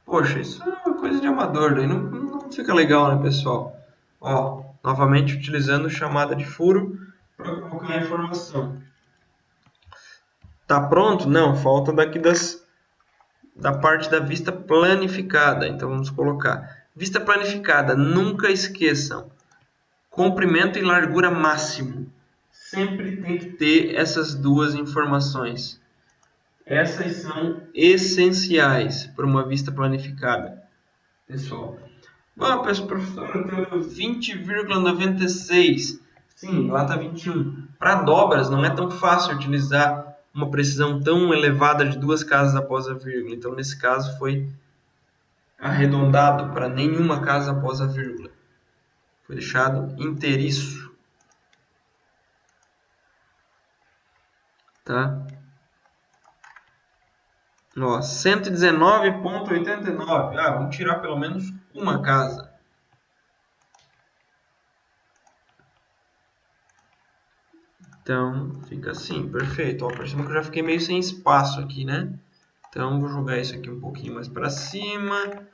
Poxa, isso é uma coisa de amador, daí não fica legal, né, pessoal? Ó, novamente utilizando chamada de furo para colocar a informação. Tá pronto? Não, falta daqui da parte da vista planificada. Então vamos colocar vista planificada. Nunca esqueçam, comprimento e largura máximo. Sempre tem que ter essas duas informações. Essas são essenciais para uma vista planificada, pessoal. Bom, professor, eu tenho 20,96. Sim, lá está 21. Para dobras, não é tão fácil utilizar uma precisão tão elevada de duas casas após a vírgula. Então, nesse caso, foi arredondado para nenhuma casa após a vírgula. Foi deixado inteiriço. Tá? Ó, 119,89. Vamos tirar pelo menos uma casa. Então, fica assim, perfeito. Ó, perceba que eu já fiquei meio sem espaço aqui, né? Então, vou jogar isso aqui um pouquinho mais para cima.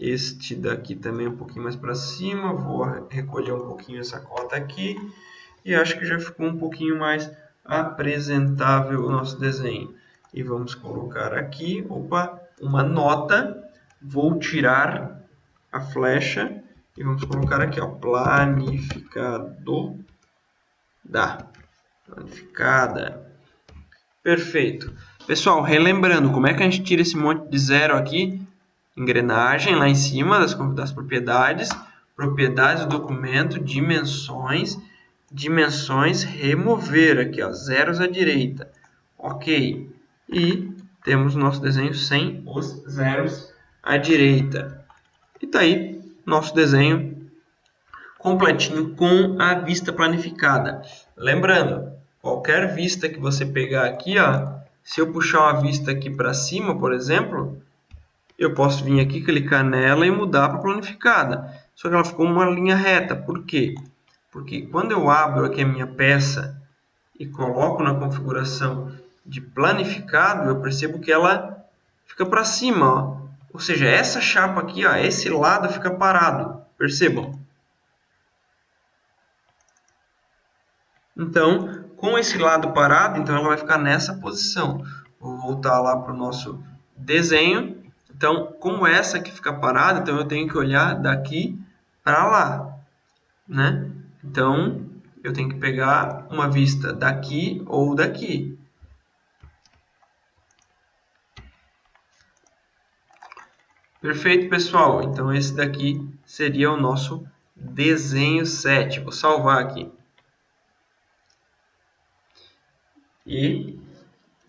Este daqui também um pouquinho mais para cima. Vou recolher um pouquinho essa cota aqui. E acho que já ficou um pouquinho mais apresentável o nosso desenho. E vamos colocar aqui, uma nota. Vou tirar a flecha e vamos colocar aqui, planificada. Perfeito. Pessoal, relembrando, como é que a gente tira esse monte de zero aqui? Engrenagem lá em cima das propriedades, propriedades do documento, dimensões, dimensões, remover aqui, ó, zeros à direita. Ok. E temos nosso desenho sem os zeros à direita. E tá aí nosso desenho completinho com a vista planificada. Lembrando, qualquer vista que você pegar aqui, ó, se eu puxar uma vista aqui para cima, por exemplo, eu posso vir aqui, clicar nela e mudar para planificada. Só que ela ficou uma linha reta. Por quê? Porque quando eu abro aqui a minha peça e coloco na configuração de planificado, eu percebo que ela fica para cima. Ó. Ou seja, essa chapa aqui, ó, esse lado fica parado. Percebam? Então, com esse lado parado, então ela vai ficar nessa posição. Vou voltar lá para o nosso desenho. Então, como essa aqui fica parada, então eu tenho que olhar daqui para lá, né? Então, eu tenho que pegar uma vista daqui ou daqui. Perfeito, pessoal. Então, esse daqui seria o nosso desenho 7. Vou salvar aqui. E,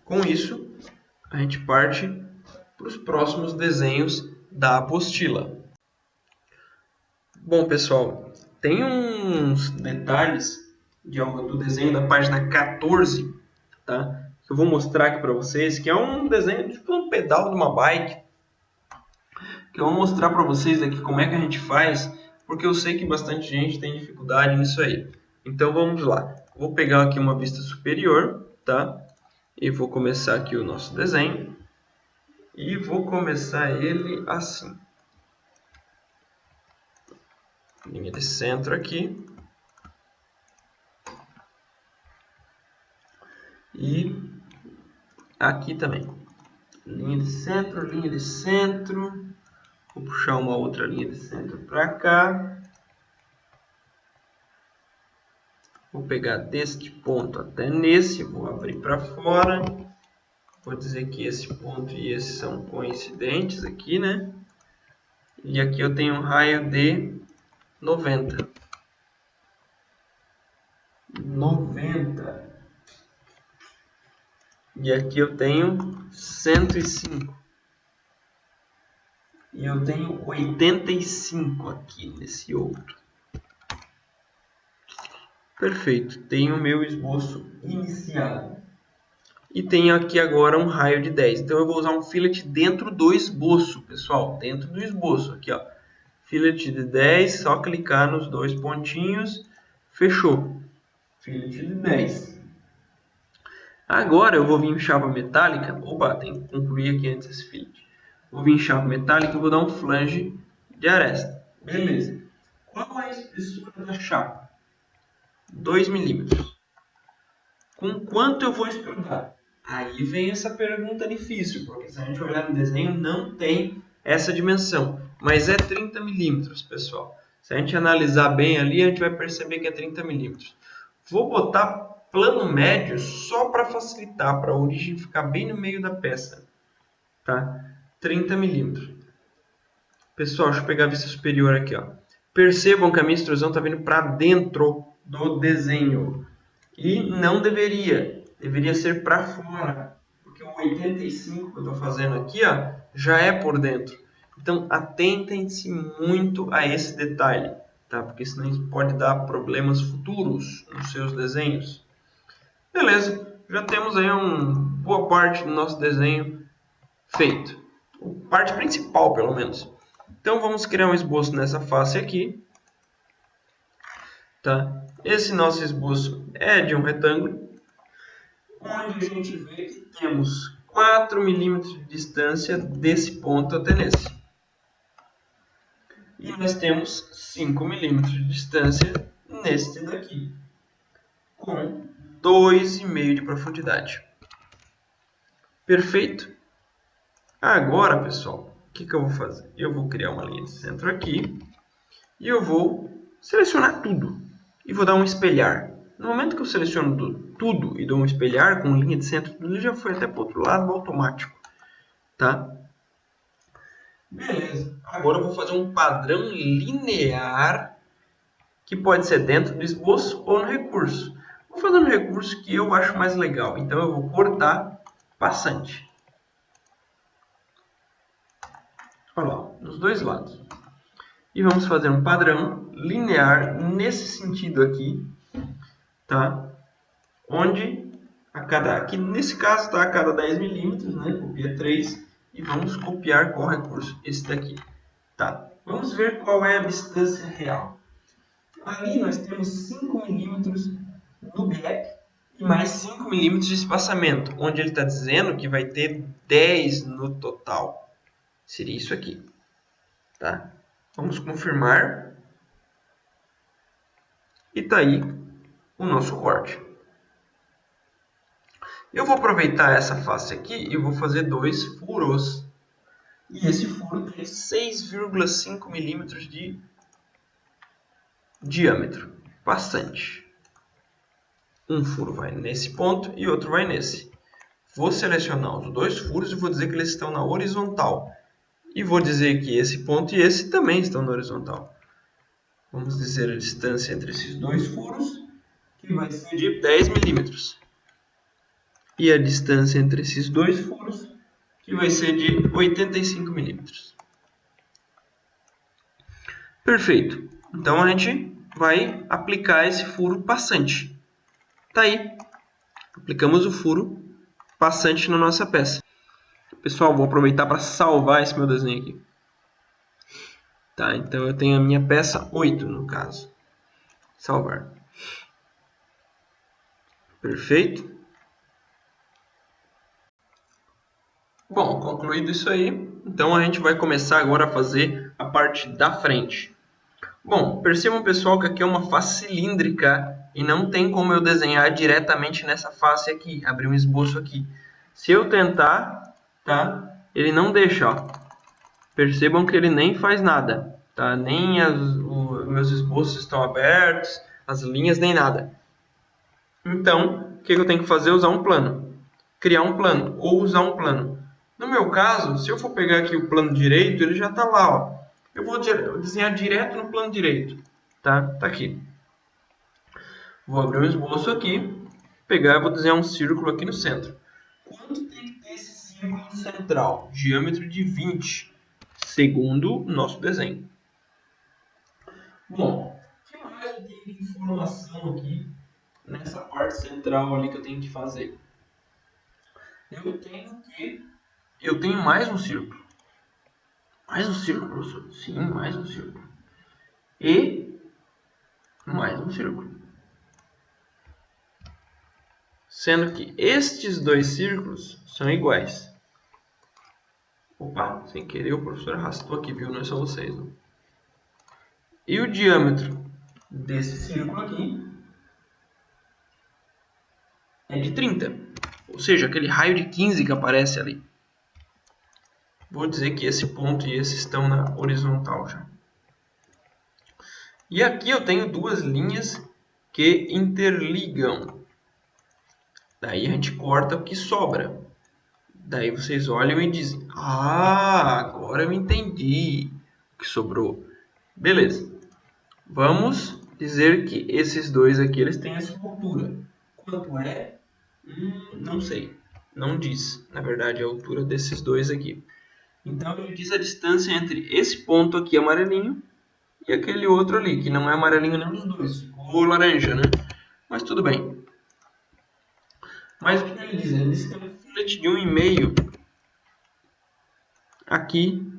com isso, a gente parte para os próximos desenhos da apostila. Bom, pessoal, tem uns detalhes do desenho da página 14, tá? Que eu vou mostrar aqui para vocês, que é um desenho tipo um pedal de uma bike, que eu vou mostrar para vocês aqui como é que a gente faz, porque eu sei que bastante gente tem dificuldade nisso aí. Então vamos lá. Vou pegar aqui uma vista superior, tá? E vou começar aqui o nosso desenho. E vou começar ele assim. Linha de centro aqui. E aqui também. Linha de centro, linha de centro. Vou puxar uma outra linha de centro para cá. Vou pegar deste ponto até nesse, vou abrir para fora. Vou dizer que esse ponto e esse são coincidentes aqui, né? E aqui eu tenho um raio de 90. 90. E aqui eu tenho 105. E eu tenho 85 aqui nesse outro. Perfeito. Tenho o meu esboço iniciado. E tenho aqui agora um raio de 10. Então eu vou usar um fillet dentro do esboço, pessoal. Dentro do esboço. Aqui, ó. Fillet de 10. Só clicar nos dois pontinhos. Fechou. Fillet de 10. Agora eu vou vir em chapa metálica. Opa, tem que concluir aqui antes esse fillet. Vou vir em chapa metálica e vou dar um flange de aresta. Beleza. Qual é a espessura da chapa? 2 milímetros. Com quanto eu vou estudar? Aí vem essa pergunta difícil, porque se a gente olhar no desenho não tem essa dimensão, mas é 30 milímetros, pessoal. Se a gente analisar bem ali, a gente vai perceber que é 30 milímetros. Vou botar plano médio só para facilitar, para a origem ficar bem no meio da peça. Tá? 30 milímetros. Pessoal, deixa eu pegar a vista superior aqui. Ó. Percebam que a minha extrusão está vindo para dentro do desenho. E não deveria. Deveria ser para fora. Porque o 85 que eu estou fazendo aqui ó, já é por dentro. Então, atentem-se muito a esse detalhe. Tá? Porque senão isso pode dar problemas futuros nos seus desenhos. Beleza. Já temos aí uma boa parte do nosso desenho feito. A parte principal, pelo menos. Então, vamos criar um esboço nessa face aqui. Tá? Esse nosso esboço é de um retângulo, onde a gente vê que temos 4 milímetros de distância desse ponto até nesse. E nós temos 5 milímetros de distância neste daqui, com 2,5 de profundidade. Perfeito? Agora, pessoal, o que eu vou fazer? Eu vou criar uma linha de centro aqui e eu vou selecionar tudo. E vou dar um espelhar. No momento que eu seleciono tudo e dou um espelhar com linha de centro, ele já foi até para o outro lado automático. Tá? Beleza. Agora eu vou fazer um padrão linear que pode ser dentro do esboço ou no recurso. Vou fazer no recurso que eu acho mais legal. Então eu vou cortar passante. Olha lá, nos dois lados. E vamos fazer um padrão linear nesse sentido aqui, tá? Onde aqui nesse caso está a cada 10 milímetros, né? Copia 3 e vamos copiar qual recurso? Esse daqui, tá? Vamos ver qual é a distância real. Ali nós temos 5 milímetros no gap e mais 5 milímetros de espaçamento, onde ele está dizendo que vai ter 10 no total. Seria isso aqui, tá? Vamos confirmar. E está aí o nosso corte. Eu vou aproveitar essa face aqui e vou fazer 2 furos. E esse furo tem 6,5 milímetros de diâmetro. Bastante. Um furo vai nesse ponto e outro vai nesse. Vou selecionar os 2 furos e vou dizer que eles estão na horizontal. E vou dizer que esse ponto e esse também estão na horizontal. Vamos dizer a distância entre esses 2 furos, que vai ser de 10 milímetros. E a distância entre esses 2 furos, que vai ser de 85 milímetros. Perfeito. Então a gente vai aplicar esse furo passante. Tá aí. Aplicamos o furo passante na nossa peça. Pessoal, vou aproveitar para salvar esse meu desenho aqui. Tá, então eu tenho a minha peça 8 no caso. Salvar. Perfeito. Bom, concluído isso aí, então a gente vai começar agora a fazer a parte da frente. Bom, percebam pessoal que aqui é uma face cilíndrica e não tem como eu desenhar diretamente nessa face aqui, abrir um esboço aqui. Se eu tentar, tá? Ele não deixa, ó. Percebam que ele nem faz nada, tá? Nem os meus esboços estão abertos, as linhas, nem nada. Então, o que eu tenho que fazer? Usar um plano. Criar um plano, ou usar um plano. No meu caso, se eu for pegar aqui o plano direito, ele já está lá, ó. Eu vou desenhar direto no plano direito, tá? Tá aqui. Vou abrir um esboço aqui, pegar e vou desenhar um círculo aqui no centro. Quanto tem que ter esse círculo central? Diâmetro de 20, segundo o nosso desenho. Bom, o que mais eu tenho de informação aqui nessa parte central ali que eu tenho que fazer? Eu tenho mais um círculo. Mais um círculo, professor? Sim, mais um círculo. E mais um círculo. Sendo que estes 2 círculos são iguais. Opa, sem querer o professor arrastou aqui, viu? Não é só vocês. Não. E o diâmetro desse círculo aqui é de 30. Ou seja, aquele raio de 15 que aparece ali. Vou dizer que esse ponto e esse estão na horizontal já. E aqui eu tenho 2 linhas que interligam. Daí a gente corta o que sobra. Daí vocês olham e dizem: ah, agora eu entendi o que sobrou. Beleza. Vamos dizer que esses 2 aqui eles têm essa altura. Quanto é? Não sei. Não diz, na verdade, a altura desses 2 aqui. Então, ele diz a distância entre esse ponto aqui amarelinho e aquele outro ali, que não é amarelinho nenhum dos 2. Ficou laranja, né? Mas tudo bem. Mas o que ele diz? Ele diz que tem um filete de 1,5 aqui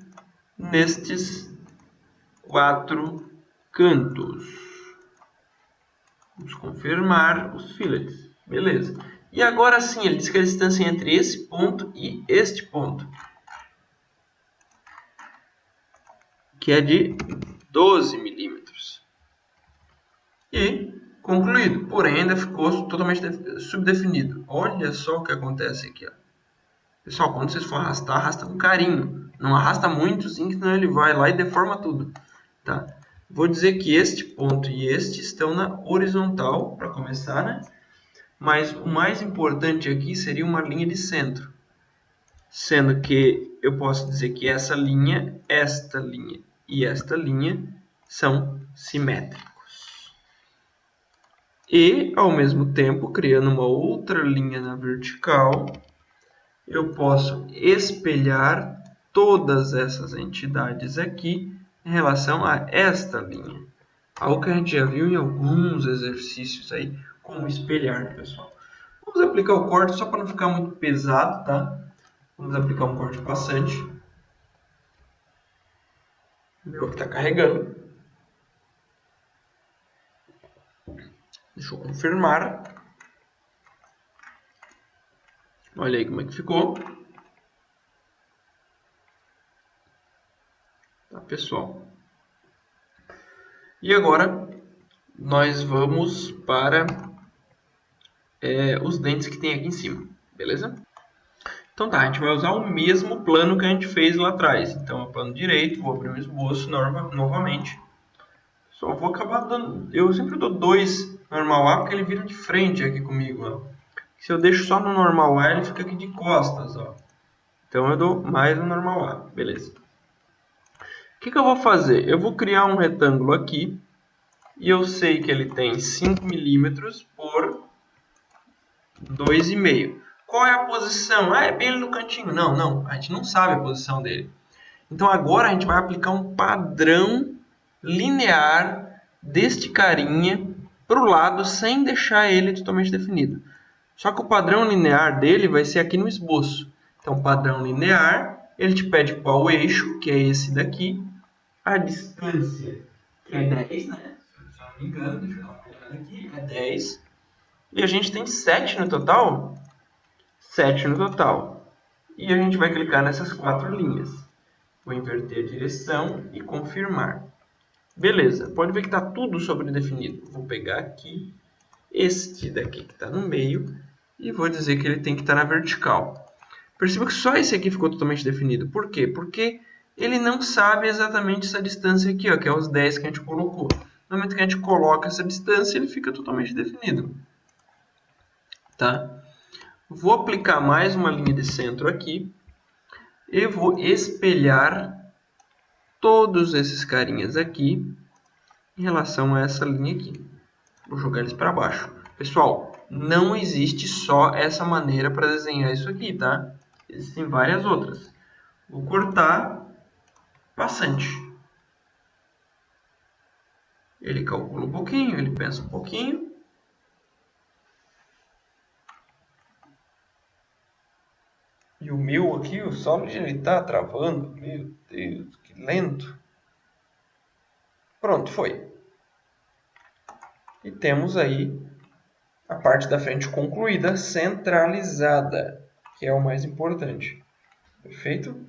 nestes 4 cantos. Vamos confirmar os filetes. Beleza. E agora sim, ele diz que a distância entre esse ponto e este ponto, que é de 12 milímetros. E concluído. Porém, ainda ficou totalmente subdefinido. Olha só o que acontece aqui. Ó. Pessoal, quando vocês for arrastar, arrasta com carinho. Não arrasta muito, sim, que senão ele vai lá e deforma tudo. Tá? Vou dizer que este ponto e este estão na horizontal, para começar, né? Mas o mais importante aqui seria uma linha de centro. Sendo que eu posso dizer que essa linha, esta linha e esta linha são simétricos. E, ao mesmo tempo, criando uma outra linha na vertical, eu posso espelhar todas essas entidades aqui em relação a esta linha. Algo que a gente já viu em alguns exercícios aí, como espelhar, pessoal. Vamos aplicar o corte só para não ficar muito pesado, tá? Vamos aplicar um corte passante. O meu aqui está carregando. Deixa eu confirmar. Olha aí como é que ficou. Tá, pessoal? E agora nós vamos para os dentes que tem aqui em cima, beleza? Então tá, a gente vai usar o mesmo plano que a gente fez lá atrás. Então, é o plano direito, vou abrir um esboço novamente. Só vou acabar dando... Eu sempre dou 2 normal A, porque ele vira de frente aqui comigo, ó. Se eu deixo só no normal A, ele fica aqui de costas, ó. Então, eu dou mais um normal A, beleza. O que eu vou fazer? Eu vou criar um retângulo aqui, e eu sei que ele tem 5 milímetros por 2,5. Qual é a posição? Ah, é bem ali no cantinho. Não, não, a gente não sabe a posição dele. Então agora a gente vai aplicar um padrão linear deste carinha para o lado sem deixar ele totalmente definido. Só que o padrão linear dele vai ser aqui no esboço. Então padrão linear, ele te pede qual eixo, que é esse daqui, a distância, que é 10, né? Se eu não me engano, deixa eu dar uma olhada aqui, é 10. E a gente tem 7 no total. 7 no total. E a gente vai clicar nessas 4 linhas. Vou inverter a direção e confirmar. Beleza, pode ver que está tudo sobredefinido. Vou pegar aqui este daqui que está no meio e vou dizer que ele tem que estar na vertical. Perceba que só esse aqui ficou totalmente definido. Por quê? Porque ele não sabe exatamente essa distância aqui, ó, que é os 10 que a gente colocou. No momento que a gente coloca essa distância, ele fica totalmente definido. Tá? Vou aplicar mais uma linha de centro aqui e vou espelhar todos esses carinhas aqui em relação a essa linha aqui. Vou jogar eles para baixo. Pessoal, não existe só essa maneira para desenhar isso aqui, tá? Existem várias outras. Vou cortar passante. Ele calcula um pouquinho, ele pensa um pouquinho. E o meu aqui, o Solid, ele está travando. Meu Deus, que lento. Pronto, foi. E temos aí a parte da frente concluída, centralizada, que é o mais importante. Perfeito?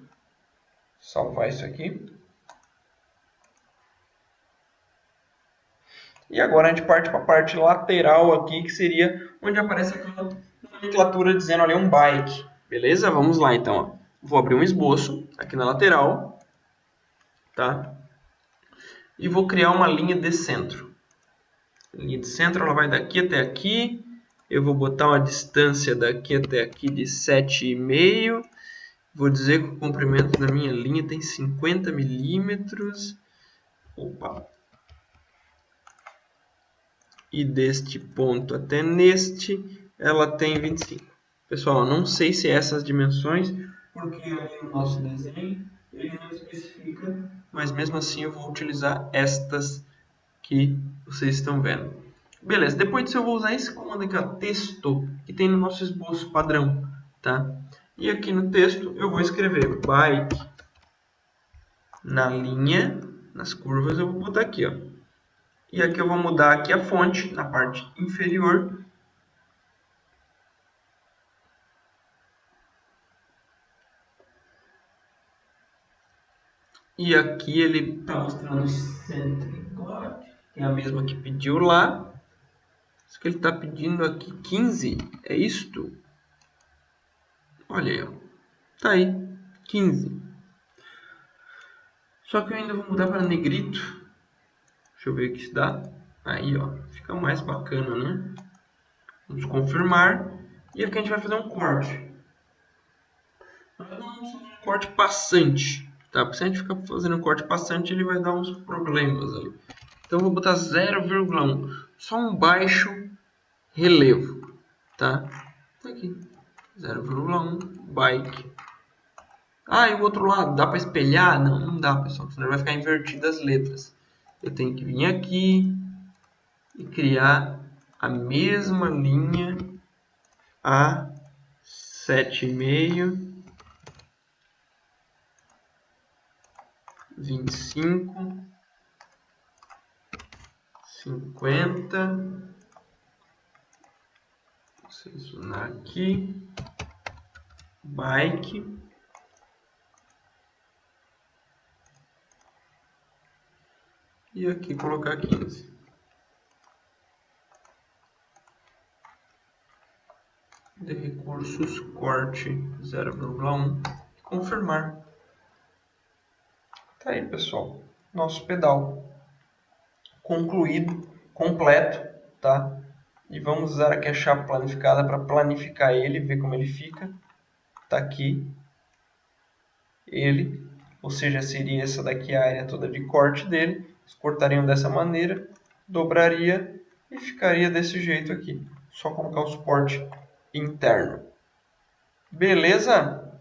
Salvar isso aqui. E agora a gente parte para a parte lateral aqui, que seria onde aparece aquela nomenclatura dizendo ali um bike. Beleza? Vamos lá então. Ó. Vou abrir um esboço aqui na lateral. Tá? E vou criar uma linha de centro. A linha de centro ela vai daqui até aqui. Eu vou botar uma distância daqui até aqui de 7,5. Vou dizer que o comprimento da minha linha tem 50 milímetros. Opa! E deste ponto até neste, ela tem 25. Pessoal, eu não sei se é essas dimensões, porque ali no nosso desenho ele não especifica, mas mesmo assim eu vou utilizar estas que vocês estão vendo. Beleza, depois disso eu vou usar esse comando aqui, ó, texto, que tem no nosso esboço padrão, tá? E aqui no texto eu vou escrever bike. Na linha, nas curvas, eu vou botar aqui, ó. E aqui eu vou mudar aqui a fonte, na parte inferior. E aqui ele está mostrando centro, que é a mesma que pediu lá. Só que ele está pedindo aqui 15, é isto? Olha aí, ó. Tá aí, 15. Só que eu ainda vou mudar para negrito. Deixa eu ver o que se dá. Aí, ó, fica mais bacana, né? Vamos confirmar. E aqui a gente vai fazer um corte. Nós não vamos fazer um corte passante, tá? Porque se a gente ficar fazendo um corte passante, ele vai dar uns problemas ali. Então eu vou botar 0,1. Só um baixo relevo, tá? Tá aqui. 0,1 bike. Ah, e o outro lado, dá para espelhar? Não, não dá, pessoal, senão vai ficar invertidas as letras. Eu tenho que vir aqui e criar a mesma linha a 7,5, 25, 50. Vou selecionar aqui, bike. E aqui colocar 15. De recursos, corte 0,1. Confirmar. Tá aí, pessoal. Nosso pedal concluído, completo, tá? E vamos usar aqui a chapa planificada para planificar ele, ver como ele fica. Tá aqui. Ele, ou seja, seria essa daqui a área toda de corte dele. Eles cortariam dessa maneira, dobraria e ficaria desse jeito aqui. Só colocar o suporte interno. Beleza?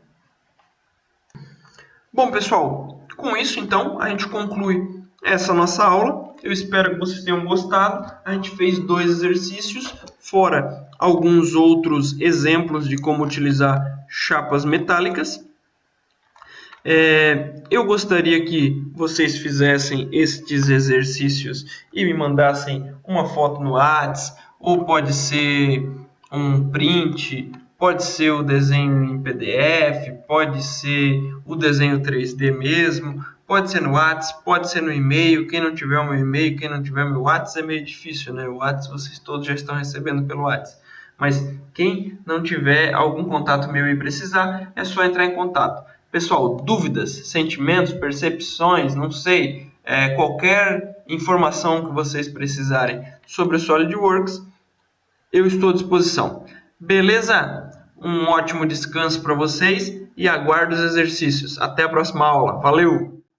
Bom, pessoal, com isso então a gente conclui essa nossa aula. Eu espero que vocês tenham gostado. A gente fez 2 exercícios, fora alguns outros exemplos de como utilizar chapas metálicas. Eu gostaria que vocês fizessem estes exercícios e me mandassem uma foto no WhatsApp, ou pode ser um print, pode ser o desenho em PDF, pode ser o desenho 3D mesmo, pode ser no WhatsApp, pode ser no e-mail. Quem não tiver o meu e-mail, quem não tiver meu WhatsApp é meio difícil, né? O WhatsApp vocês todos já estão recebendo pelo WhatsApp. Mas quem não tiver algum contato meu e precisar, é só entrar em contato. Pessoal, dúvidas, sentimentos, percepções, não sei, qualquer informação que vocês precisarem sobre o SolidWorks, eu estou à disposição. Beleza? Um ótimo descanso para vocês e aguardo os exercícios. Até a próxima aula. Valeu!